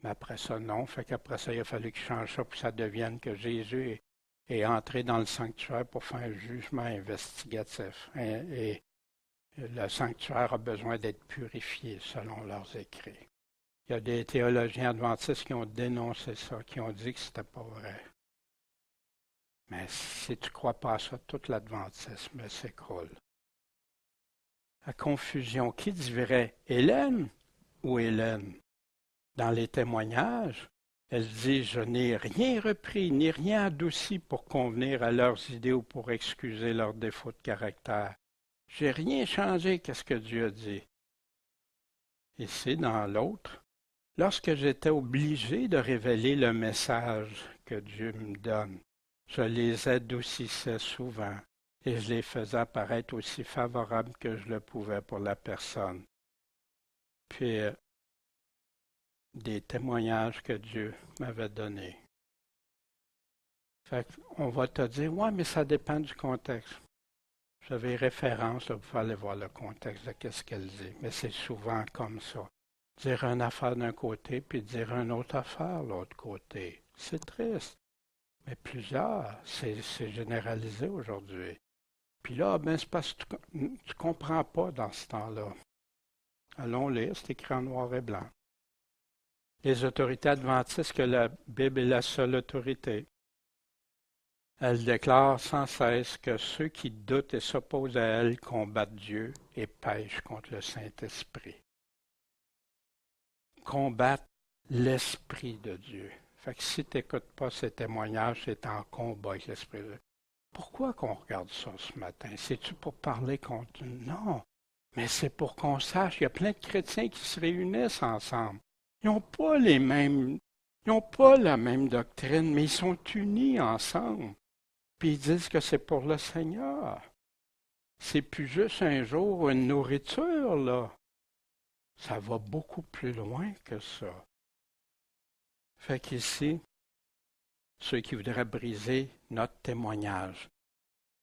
Mais après ça, non. Fait qu'après ça, il a fallu qu'ils changent ça pour que ça devienne que Jésus est entré dans le sanctuaire pour faire un jugement investigatif. Et le sanctuaire a besoin d'être purifié selon leurs écrits. Il y a des théologiens adventistes qui ont dénoncé ça, qui ont dit que c'était pas vrai. Mais si tu ne crois pas à ça, tout l'adventisme s'écroule. La confusion, qui dit vrai? Hélène ou Hélène? Dans les témoignages, elle dit « Je n'ai rien repris, ni rien adouci pour convenir à leurs idées ou pour excuser leurs défauts de caractère. J'ai rien changé, qu'est-ce que Dieu a dit. » Ici, dans l'autre, lorsque j'étais obligé de révéler le message que Dieu me donne, je les adoucissais souvent et je les faisais apparaître aussi favorables que je le pouvais pour la personne. Puis, des témoignages que Dieu m'avait donnés. Fait qu'on va te dire, ouais, mais ça dépend du contexte. J'avais référence, là, vous pouvez aller voir le contexte de qu'est-ce qu'elle dit. Mais c'est souvent comme ça. Dire une affaire d'un côté, puis dire une autre affaire de l'autre côté. C'est triste. Mais plusieurs, c'est généralisé aujourd'hui. Puis là, ben, c'est parce que tu comprends pas dans ce temps-là. Allons lire, c'est écrit en noir et blanc. Les autorités adventistes que la Bible est la seule autorité. Elle déclare sans cesse que ceux qui doutent et s'opposent à elle combattent Dieu et pêchent contre le Saint-Esprit. Combattre l'Esprit de Dieu. Fait que si tu n'écoutes pas ces témoignages, c'est en combat avec l'Esprit de Dieu. Pourquoi qu'on regarde ça ce matin? C'est-tu pour parler contre... Non, mais c'est pour qu'on sache, il y a plein de chrétiens qui se réunissent ensemble. Ils n'ont pas les mêmes... Ils n'ont pas la même doctrine, mais ils sont unis ensemble. Puis ils disent que c'est pour le Seigneur. C'est plus juste un jour une nourriture, là. Ça va beaucoup plus loin que ça. Fait qu'ici, ceux qui voudraient briser notre témoignage,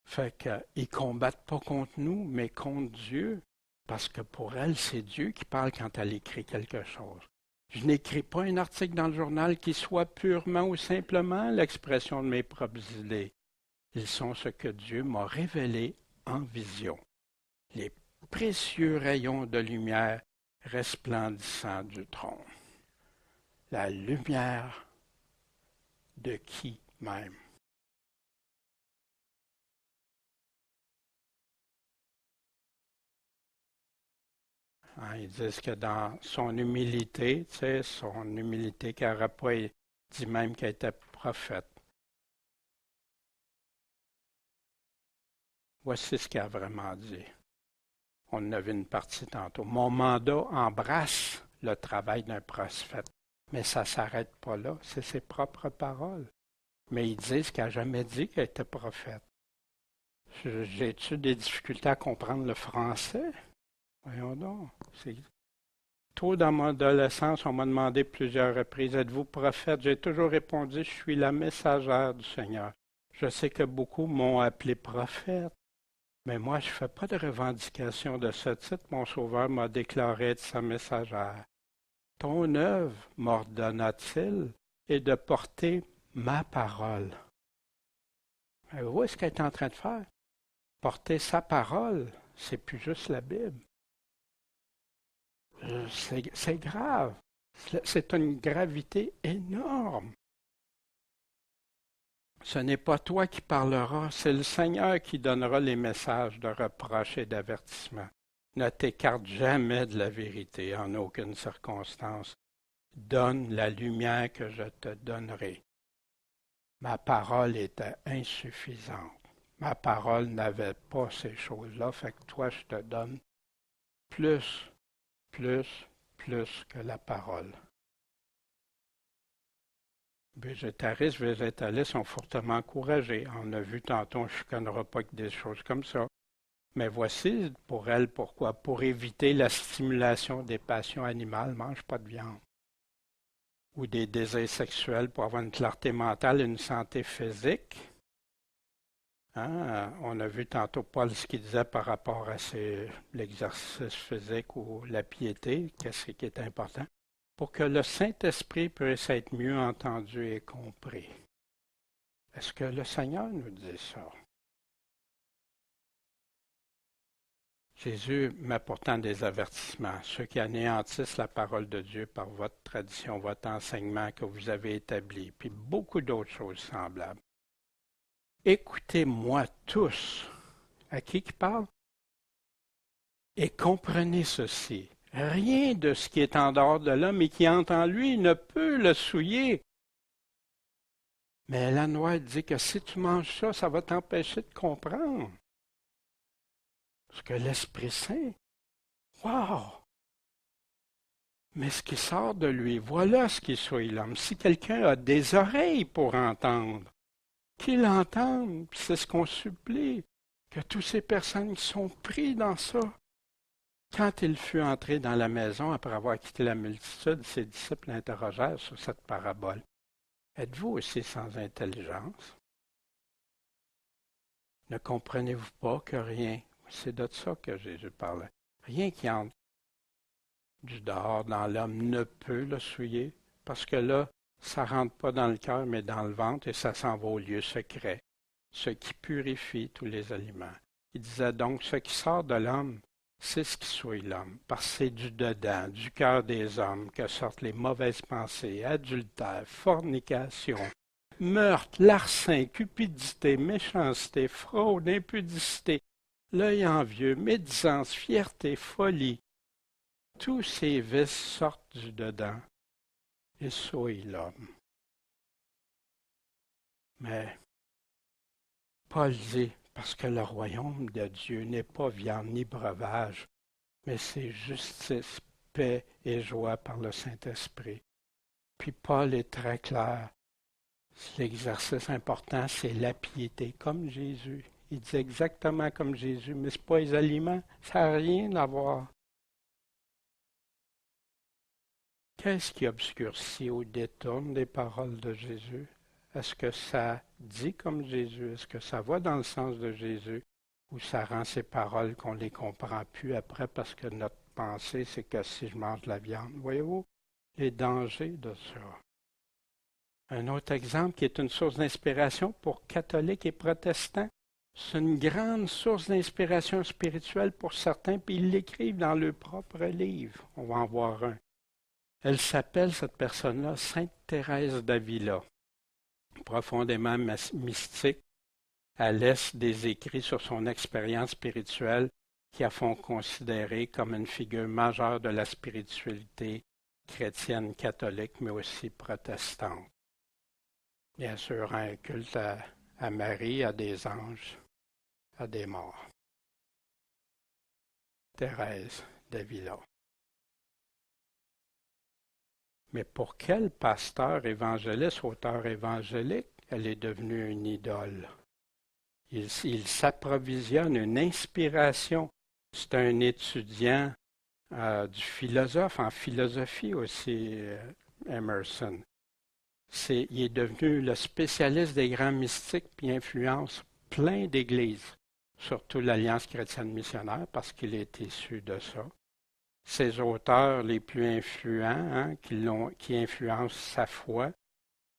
fait qu'ils ne combattent pas contre nous, mais contre Dieu, parce que pour elle, c'est Dieu qui parle quand elle écrit quelque chose. Je n'écris pas un article dans le journal qui soit purement ou simplement l'expression de mes propres idées. Ils sont ce que Dieu m'a révélé en vision. Les précieux rayons de lumière resplendissant du trône. La lumière de qui même? Hein, ils disent que dans son humilité, tu sais, son humilité qu'elle n'aurait pas dit même qu'elle était prophète. Voici ce qu'elle a vraiment dit. On en a vu une partie tantôt. Mon mandat embrasse le travail d'un prophète, mais ça ne s'arrête pas là, c'est ses propres paroles. Mais ils disent qu'elle n'a jamais dit qu'elle était prophète. J'ai-tu des difficultés à comprendre le français? Voyons donc. Tôt dans mon adolescence, on m'a demandé plusieurs reprises, êtes-vous prophète? J'ai toujours répondu, je suis la messagère du Seigneur. Je sais que beaucoup m'ont appelé prophète, mais moi, je ne fais pas de revendication de ce titre. Mon Sauveur m'a déclaré être sa messagère. Ton œuvre, m'ordonna-t-il, est de porter ma parole. Vous voyez ce qu'elle est en train de faire? Porter sa parole, c'est plus juste la Bible. C'est grave. C'est une gravité énorme. Ce n'est pas toi qui parleras, c'est le Seigneur qui donnera les messages de reproche et d'avertissement. Ne t'écarte jamais de la vérité en aucune circonstance. Donne la lumière que je te donnerai. Ma parole était insuffisante. Ma parole n'avait pas ces choses-là, fait que toi, je te donne plus que la parole. Végétaristes, végétalistes sont fortement encouragés. On a vu tantôt, on ne chicanera pas que des choses comme ça. Mais voici pour elle pourquoi. Pour éviter la stimulation des passions animales, ne mange pas de viande. Ou des désirs sexuels pour avoir une clarté mentale et une santé physique. Hein? On a vu tantôt Paul ce qu'il disait par rapport à l'exercice physique ou la piété, qu'est-ce qui est important, pour que le Saint-Esprit puisse être mieux entendu et compris. Est-ce que le Seigneur nous dit ça? Jésus met pourtant des avertissements, ceux qui anéantissent la parole de Dieu par votre tradition, votre enseignement que vous avez établi, puis beaucoup d'autres choses semblables. Écoutez-moi tous. À qui parle? Et comprenez ceci. Rien de ce qui est en dehors de l'homme et qui entre en lui ne peut le souiller. Mais la noix dit que si tu manges ça, ça va t'empêcher de comprendre. Parce que l'Esprit Saint, wow! Mais ce qui sort de lui, voilà ce qui souille l'homme. Si quelqu'un a des oreilles pour entendre, qu'il entende, c'est ce qu'on supplie, que toutes ces personnes qui sont prises dans ça. Quand il fut entré dans la maison, après avoir quitté la multitude, ses disciples l'interrogèrent sur cette parabole. Êtes-vous aussi sans intelligence? Ne comprenez-vous pas que rien, c'est de ça que Jésus parlait, rien qui entre du dehors dans l'homme ne peut le souiller, parce que là, ça ne rentre pas dans le cœur, mais dans le ventre, et ça s'en va au lieu secret, ce qui purifie tous les aliments. Il disait donc, ce qui sort de l'homme, c'est ce qui soit l'homme, parce que c'est du dedans, du cœur des hommes, que sortent les mauvaises pensées, adultère, fornication, meurtre, larcin, cupidité, méchanceté, fraude, impudicité, l'œil envieux, médisance, fierté, folie. Tous ces vices sortent du dedans et souillent l'homme. Mais Paul dit, parce que le royaume de Dieu n'est pas viande ni breuvage, mais c'est justice, paix et joie par le Saint-Esprit. Puis Paul est très clair. L'exercice important, c'est la piété, comme Jésus. Il dit exactement comme Jésus, mais ce n'est pas les aliments, ça n'a rien à voir. Qu'est-ce qui obscurcit ou détourne les paroles de Jésus? Est-ce que ça dit comme Jésus? Est-ce que ça va dans le sens de Jésus? Ou ça rend ces paroles qu'on ne les comprend plus après parce que notre pensée, c'est que si je mange de la viande. Voyez-vous les dangers de ça? Un autre exemple qui est une source d'inspiration pour catholiques et protestants. C'est une grande source d'inspiration spirituelle pour certains, puis ils l'écrivent dans leur propre livre. On va en voir un. Elle s'appelle, cette personne-là, Sainte Thérèse d'Avila. Profondément mystique, elle laisse des écrits sur son expérience spirituelle qui la font considérer comme une figure majeure de la spiritualité chrétienne catholique, mais aussi protestante. Bien sûr, un culte à Marie, à des anges, à des morts. Thérèse d'Avila. Mais pour quel pasteur évangéliste, auteur évangélique, elle est devenue une idole? Il s'approvisionne une inspiration. C'est un étudiant du philosophe, en philosophie aussi, Emerson. Il est devenu le spécialiste des grands mystiques puis influence plein d'églises, surtout l'Alliance chrétienne missionnaire, parce qu'il est issu de ça. Ses auteurs les plus influents, qui influencent sa foi,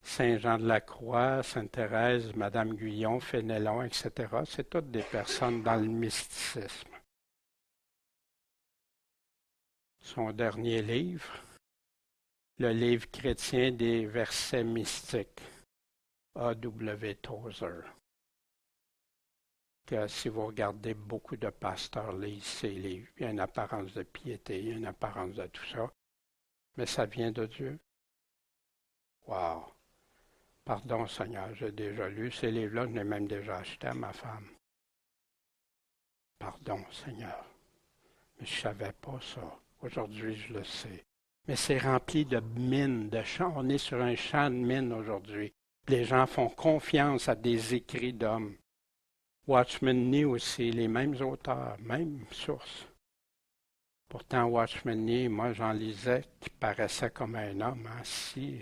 Saint Jean de la Croix, Sainte Thérèse, Madame Guyon, Fénélon, etc., c'est toutes des personnes dans le mysticisme. Son dernier livre, le livre chrétien des versets mystiques, A.W. Tozer. Que si vous regardez beaucoup de pasteurs lisent ces livres, il y a une apparence de piété, il y a une apparence de tout ça, mais ça vient de Dieu. Wow! Pardon Seigneur, j'ai déjà lu ces livres-là, je l'ai même déjà acheté à ma femme. Pardon Seigneur, mais je ne savais pas ça. Aujourd'hui, je le sais. Mais c'est rempli de mines, de champs. On est sur un champ de mines aujourd'hui. Les gens font confiance à des écrits d'hommes. Watchman Nee aussi, les mêmes auteurs, même source. Pourtant, Watchman Nee, moi j'en lisais qui paraissait comme un homme. Si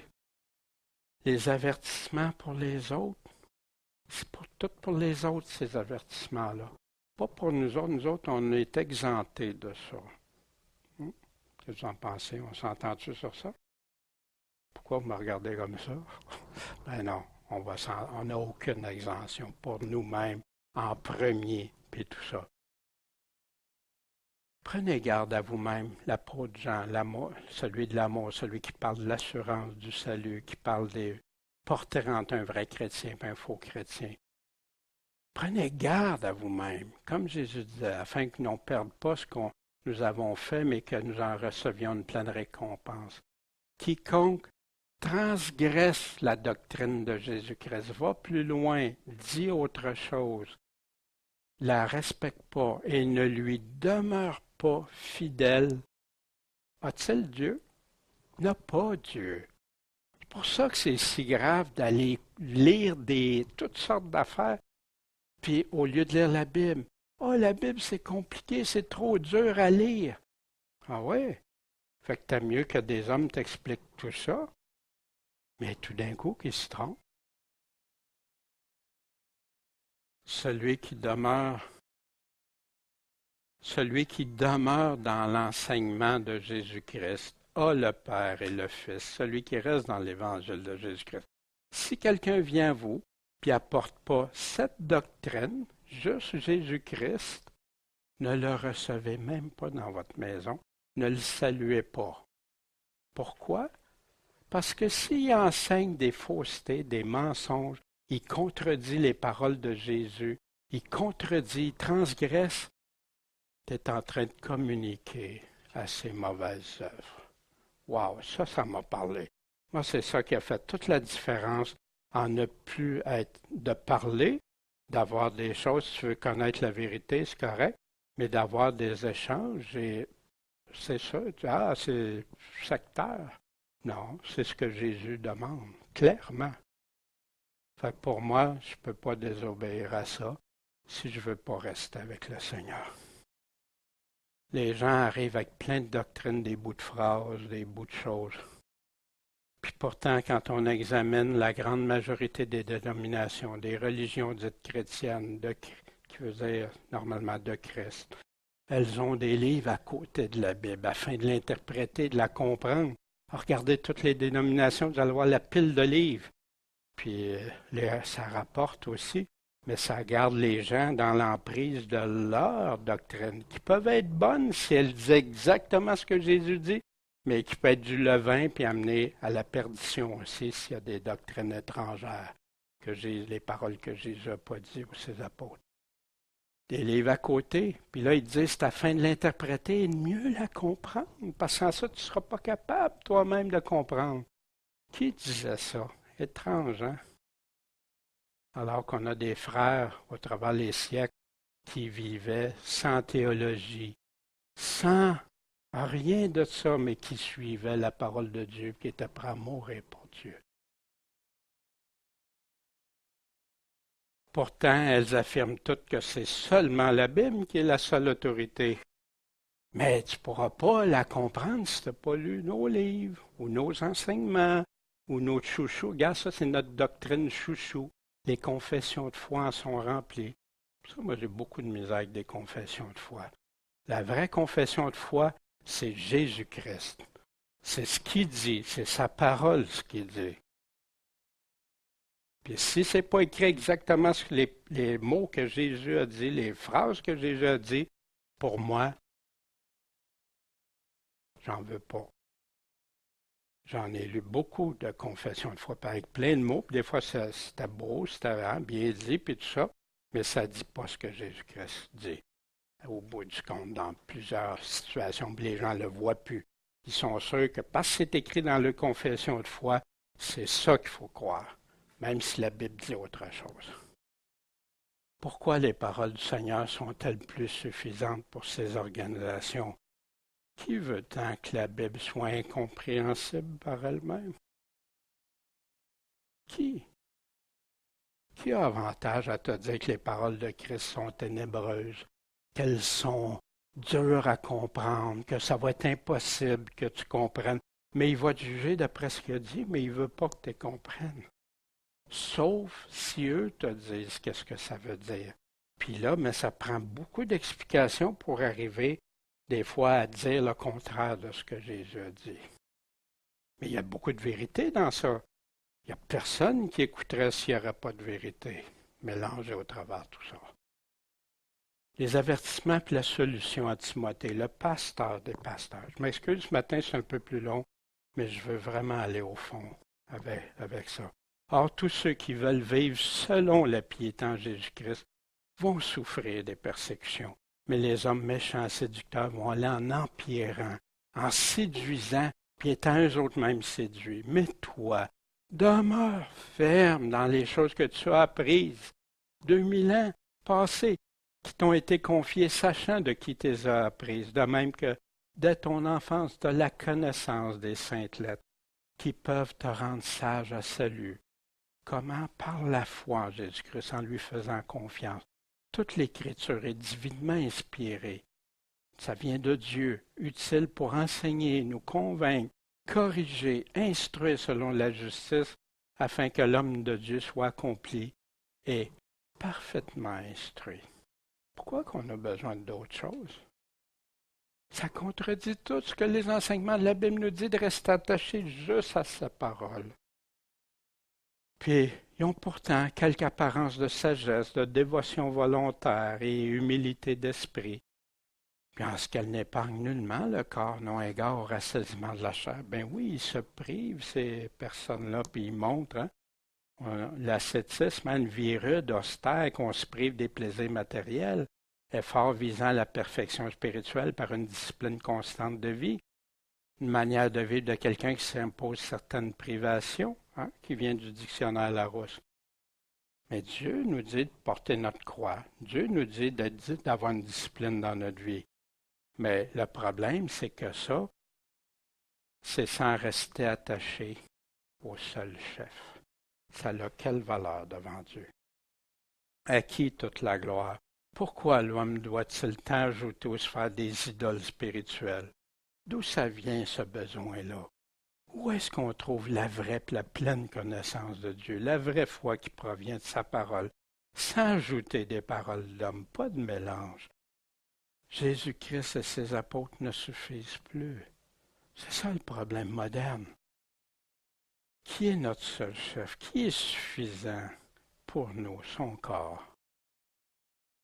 les avertissements pour les autres, c'est pour les autres, ces avertissements-là. Pas pour nous autres. Nous autres, on est exemptés de ça. Qu'est-ce que vous en pensez? On s'entend-tu sur ça? Pourquoi vous me regardez comme ça? Ben non, on n'a aucune exemption pour nous-mêmes en premier, puis tout ça. Prenez garde à vous-même, l'apôtre Jean, l'amour, celui de l'amour, celui qui parle de l'assurance du salut, qui parle des porter entre un vrai chrétien et un faux chrétien. Prenez garde à vous-même, comme Jésus disait, afin que nous ne perdions pas ce que nous avons fait, mais que nous en recevions une pleine récompense. Quiconque transgresse la doctrine de Jésus-Christ, va plus loin, dit autre chose, la respecte pas et ne lui demeure pas fidèle. A-t-il Dieu? Il n'a pas Dieu. C'est pour ça que c'est si grave d'aller lire toutes sortes d'affaires, puis au lieu de lire la Bible, oh, la Bible, c'est compliqué, c'est trop dur à lire. Ah ouais? Fait que t'as mieux que des hommes t'expliquent tout ça, mais tout d'un coup, qu'ils se trompent. Celui qui demeure dans l'enseignement de Jésus-Christ a le Père et le Fils, celui qui reste dans l'évangile de Jésus-Christ. Si quelqu'un vient à vous, puis apporte pas cette doctrine, juste Jésus-Christ, Ne le recevez même pas dans votre maison. Ne le saluez pas. Pourquoi? Parce que s'il enseigne des faussetés, des mensonges, il contredit les paroles de Jésus, il contredit, il transgresse, tu es en train de communiquer à ses mauvaises œuvres. Wow, ça m'a parlé. Moi, c'est ça qui a fait toute la différence en ne plus être de parler, d'avoir des choses, si tu veux connaître la vérité, c'est correct, mais d'avoir des échanges, et c'est ça, c'est sectaire. Non, c'est ce que Jésus demande, clairement. Fait que pour moi, je ne peux pas désobéir à ça si je ne veux pas rester avec le Seigneur. Les gens arrivent avec plein de doctrines, des bouts de phrases, des bouts de choses. Puis pourtant, quand on examine la grande majorité des dénominations, des religions dites chrétiennes, qui veut dire normalement de Christ, elles ont des livres à côté de la Bible afin de l'interpréter, de la comprendre. Regardez toutes les dénominations, vous allez voir la pile de livres. Puis ça rapporte aussi, mais ça garde les gens dans l'emprise de leur doctrine, qui peuvent être bonnes si elles disent exactement ce que Jésus dit, mais qui peut être du levain puis amener à la perdition aussi s'il y a des doctrines étrangères, les paroles que Jésus n'a pas dit ou ses apôtres. Des livres à côté, puis là, ils disent c'est afin de l'interpréter et de mieux la comprendre, parce que sans ça, tu ne seras pas capable toi-même de comprendre. Qui disait ça? Étrange, hein? Alors qu'on a des frères au travers les siècles qui vivaient sans théologie, sans rien de ça, mais qui suivaient la parole de Dieu, qui étaient prêts à mourir pour Dieu. Pourtant, elles affirment toutes que c'est seulement la Bible qui est la seule autorité. Mais tu ne pourras pas la comprendre si tu n'as pas lu nos livres, ou nos enseignements, ou notre chouchou. Regarde, ça, c'est notre doctrine chouchou. Les confessions de foi en sont remplies. Ça, moi, j'ai beaucoup de misère avec des confessions de foi. La vraie confession de foi, c'est Jésus-Christ. C'est ce qu'il dit, c'est sa parole ce qu'il dit. Puis si ce n'est pas écrit exactement les mots que Jésus a dit, les phrases que Jésus a dit, pour moi, j'en veux pas. J'en ai lu beaucoup de confessions de foi avec plein de mots, puis des fois c'était beau, c'était bien dit, puis tout ça, mais ça ne dit pas ce que Jésus-Christ dit. Au bout du compte, dans plusieurs situations, les gens ne le voient plus. Ils sont sûrs que parce que c'est écrit dans leur confession de foi, c'est ça qu'il faut croire, même si la Bible dit autre chose. Pourquoi les paroles du Seigneur sont-elles plus suffisantes pour ces organisations? Qui veut tant que la Bible soit incompréhensible par elle-même? Qui? Qui a avantage à te dire que les paroles de Christ sont ténébreuses, qu'elles sont dures à comprendre, que ça va être impossible que tu comprennes? Mais il va te juger d'après ce qu'il a dit, mais il ne veut pas que tu comprennes. Sauf si eux te disent qu'est-ce que ça veut dire. Puis là, mais ça prend beaucoup d'explications pour arriver des fois à dire le contraire de ce que Jésus a dit. Mais il y a beaucoup de vérité dans ça. Il n'y a personne qui écouterait s'il n'y aurait pas de vérité mélangée au travers de tout ça. Les avertissements et la solution à Timothée, le pasteur des pasteurs. Je m'excuse, ce matin c'est un peu plus long, mais je veux vraiment aller au fond avec ça. Or, tous ceux qui veulent vivre selon la piété en Jésus-Christ vont souffrir des persécutions. Mais les hommes méchants, séducteurs vont aller en empirant, en séduisant, puis étant eux autres mêmes séduits. Mais toi, demeure ferme dans les choses que tu as apprises. 2000 ans passés qui t'ont été confiés, sachant de qui tu les as apprises, de même que dès ton enfance, tu as la connaissance des saintes lettres qui peuvent te rendre sage à salut. Comment? Par la foi en Jésus-Christ, en lui faisant confiance. Toute l'Écriture est divinement inspirée. Ça vient de Dieu, utile pour enseigner, nous convaincre, corriger, instruire selon la justice, afin que l'homme de Dieu soit accompli et parfaitement instruit. Pourquoi qu'on a besoin d'autre chose? Ça contredit tout ce que les enseignements de la Bible nous disent de rester attachés juste à sa parole. Puis, ils ont pourtant quelque apparence de sagesse, de dévotion volontaire et humilité d'esprit. Puis en ce qu'elle n'épargne nullement le corps, non égard au rassasiement de la chair. Ben oui, ils se privent, ces personnes-là, puis ils montrent, hein? L'ascétisme, une vie rude, austère, qu'on se prive des plaisirs matériels, effort visant la perfection spirituelle par une discipline constante de vie, une manière de vivre de quelqu'un qui s'impose certaines privations, hein, qui vient du dictionnaire Larousse. Mais Dieu nous dit de porter notre croix. Dieu nous dit d'avoir une discipline dans notre vie. Mais le problème, c'est que ça, c'est sans rester attaché au seul chef. Ça a quelle valeur devant Dieu? À qui toute la gloire? Pourquoi l'homme doit-il tant ajouter ou se faire des idoles spirituelles? D'où ça vient ce besoin-là? Où est-ce qu'on trouve la vraie et la pleine connaissance de Dieu, la vraie foi qui provient de sa parole, sans ajouter des paroles d'homme, pas de mélange? Jésus-Christ et ses apôtres ne suffisent plus. C'est ça le problème moderne. Qui est notre seul chef? Qui est suffisant pour nous, son corps?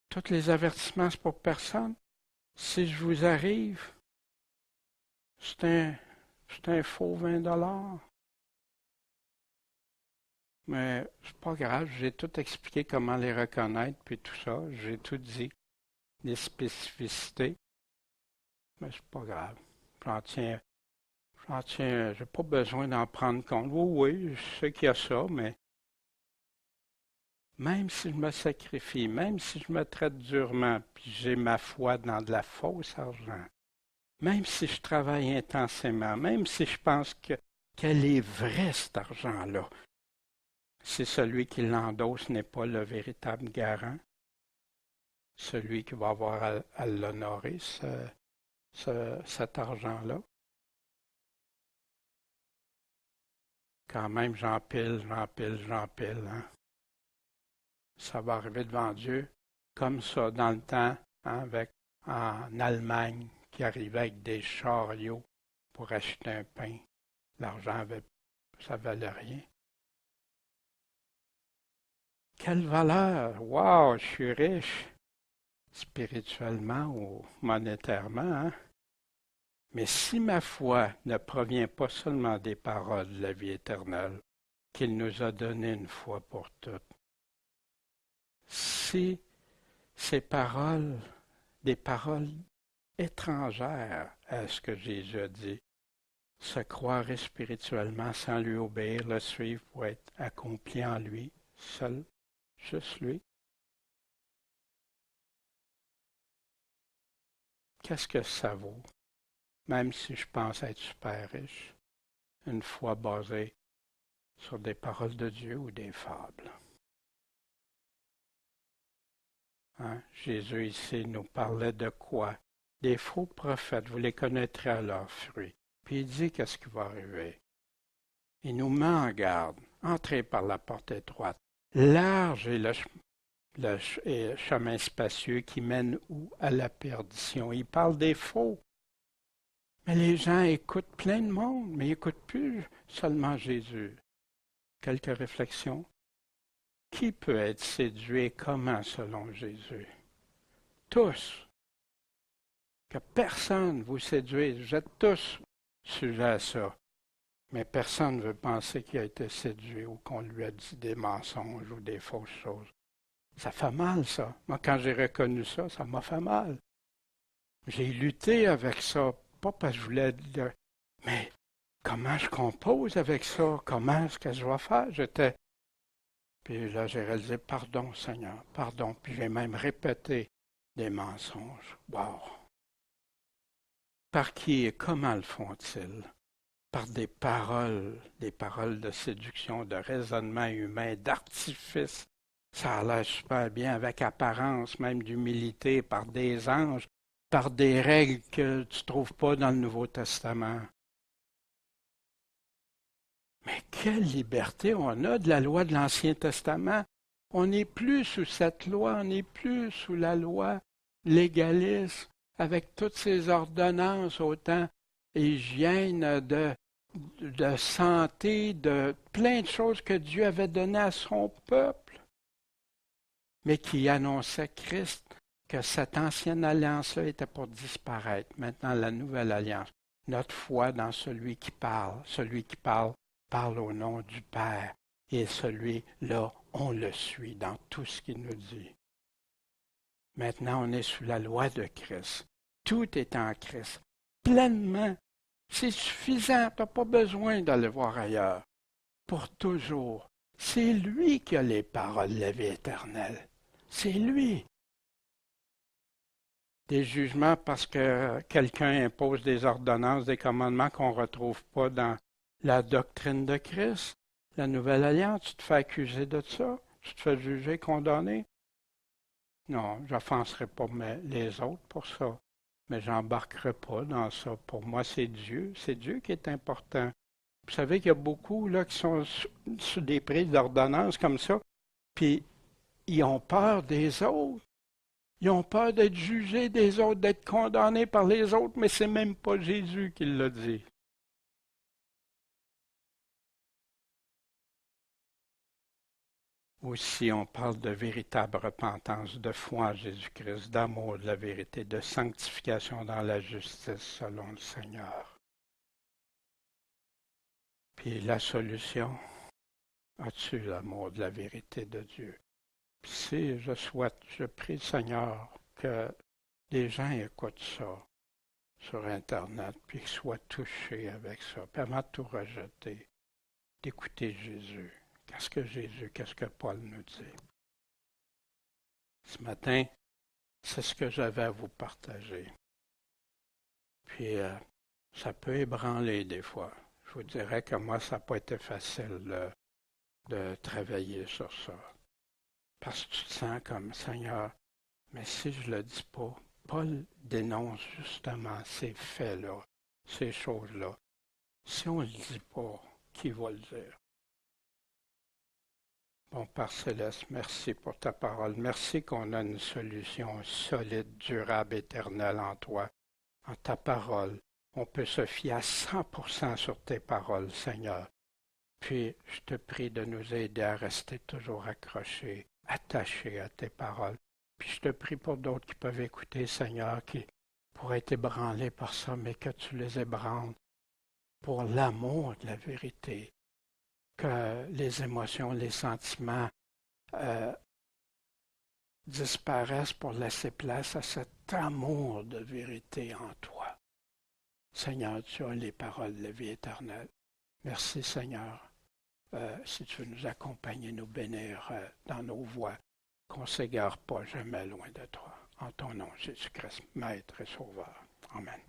Tous les avertissements, c'est pour personne. Si je vous arrive, c'est un faux 20 $. Mais c'est pas grave, j'ai tout expliqué comment les reconnaître, puis tout ça. J'ai tout dit, les spécificités. Mais c'est pas grave. J'ai pas besoin d'en prendre compte. Oui, je sais qu'il y a ça, mais même si je me sacrifie, même si je me traite durement, puis j'ai ma foi dans de la fausse argent, même si je travaille intensément, même si je pense qu'elle est vraie, cet argent-là, si celui qui l'endosse n'est pas le véritable garant, celui qui va avoir à l'honorer, cet argent-là. Quand même, j'empile, hein. Ça va arriver devant Dieu, comme ça, dans le temps, hein, en Allemagne, qui arrivait avec des chariots pour acheter un pain. L'argent ça valait rien. Quelle valeur! Wow, je suis riche, spirituellement ou monétairement, hein? Mais si ma foi ne provient pas seulement des paroles de la vie éternelle, qu'il nous a données une fois pour toutes, si ces paroles, des paroles étrangères à ce que Jésus a dit, se croirait spirituellement sans lui obéir, le suivre pour être accompli en lui, seul, juste lui, qu'est-ce que ça vaut? Même si je pense être super riche, une foi basée sur des paroles de Dieu ou des fables. Hein? Jésus ici nous parlait de quoi? Des faux prophètes, vous les connaîtrez à leurs fruits. Puis il dit qu'est-ce qui va arriver. Il nous met en garde. Entrez par la porte étroite. Large est le chemin spacieux qui mène où? À la perdition. Il parle des faux. Mais les gens écoutent plein de monde, mais ils n'écoutent plus seulement Jésus. Quelques réflexions. Qui peut être séduit et comment selon Jésus? Tous. Que personne vous séduise. Vous êtes tous sujets à ça. Mais personne ne veut penser qu'il a été séduit ou qu'on lui a dit des mensonges ou des fausses choses. Ça fait mal, ça. Moi, quand j'ai reconnu ça, ça m'a fait mal. J'ai lutté avec ça, pas parce que je voulais dire, mais comment je compose avec ça? Comment est-ce que je vais faire? Puis là, j'ai réalisé, pardon, Seigneur, pardon. Puis j'ai même répété des mensonges. Wow! Par qui et comment le font-ils? Par des paroles de séduction, de raisonnement humain, d'artifice. Ça a l'air super bien, avec apparence même d'humilité, par des anges, par des règles que tu ne trouves pas dans le Nouveau Testament. Mais quelle liberté on a de la loi de l'Ancien Testament. On n'est plus sous cette loi, on n'est plus sous la loi légaliste, avec toutes ces ordonnances, autant hygiène, de santé, de plein de choses que Dieu avait données à son peuple, mais qui annonçait Christ, que cette ancienne alliance-là était pour disparaître. Maintenant, la nouvelle alliance, notre foi dans celui qui parle, parle au nom du Père. Et celui-là, on le suit dans tout ce qu'il nous dit. Maintenant, on est sous la loi de Christ. Tout est en Christ. Pleinement. C'est suffisant. Tu n'as pas besoin d'aller voir ailleurs. Pour toujours. C'est lui qui a les paroles de la vie éternelle. C'est lui. Des jugements parce que quelqu'un impose des ordonnances, des commandements qu'on ne retrouve pas dans la doctrine de Christ. La nouvelle alliance, tu te fais accuser de ça? Tu te fais juger, condamner? Non, je n'offenserai pas les autres pour ça, mais je n'embarquerai pas dans ça. Pour moi, c'est Dieu qui est important. Vous savez qu'il y a beaucoup là, qui sont sous des prises d'ordonnance comme ça, puis ils ont peur des autres. Ils ont peur d'être jugés des autres, d'être condamnés par les autres, mais c'est même pas Jésus qui l'a dit. Aussi, on parle de véritable repentance, de foi en Jésus-Christ, d'amour de la vérité, de sanctification dans la justice selon le Seigneur. Puis la solution, as-tu l'amour de la vérité de Dieu? Puis si je prie le Seigneur que les gens écoutent ça sur Internet, puis qu'ils soient touchés avec ça, puis avant de tout rejeter, d'écouter Jésus. Qu'est-ce que Paul nous dit? Ce matin, c'est ce que j'avais à vous partager. Puis, ça peut ébranler des fois. Je vous dirais que moi, ça n'a pas été facile de travailler sur ça. Parce que tu te sens comme Seigneur, mais si je ne le dis pas, Paul dénonce justement ces faits-là, ces choses-là. Si on ne le dit pas, qui va le dire? Bon Père Céleste, merci pour ta parole. Merci qu'on a une solution solide, durable, éternelle en toi, en ta parole. On peut se fier à 100% sur tes paroles, Seigneur. Puis, je te prie de nous aider à rester toujours accrochés, attachés à tes paroles. Puis, je te prie pour d'autres qui peuvent écouter, Seigneur, qui pourraient être ébranlés par ça, mais que tu les ébranles pour l'amour de la vérité. Que les émotions, les sentiments disparaissent pour laisser place à cet amour de vérité en toi. Seigneur, tu as les paroles de la vie éternelle. Merci Seigneur, si tu veux nous accompagner, nous bénir dans nos voies, qu'on ne s'égare pas jamais loin de toi. En ton nom, Jésus-Christ, Maître et Sauveur. Amen.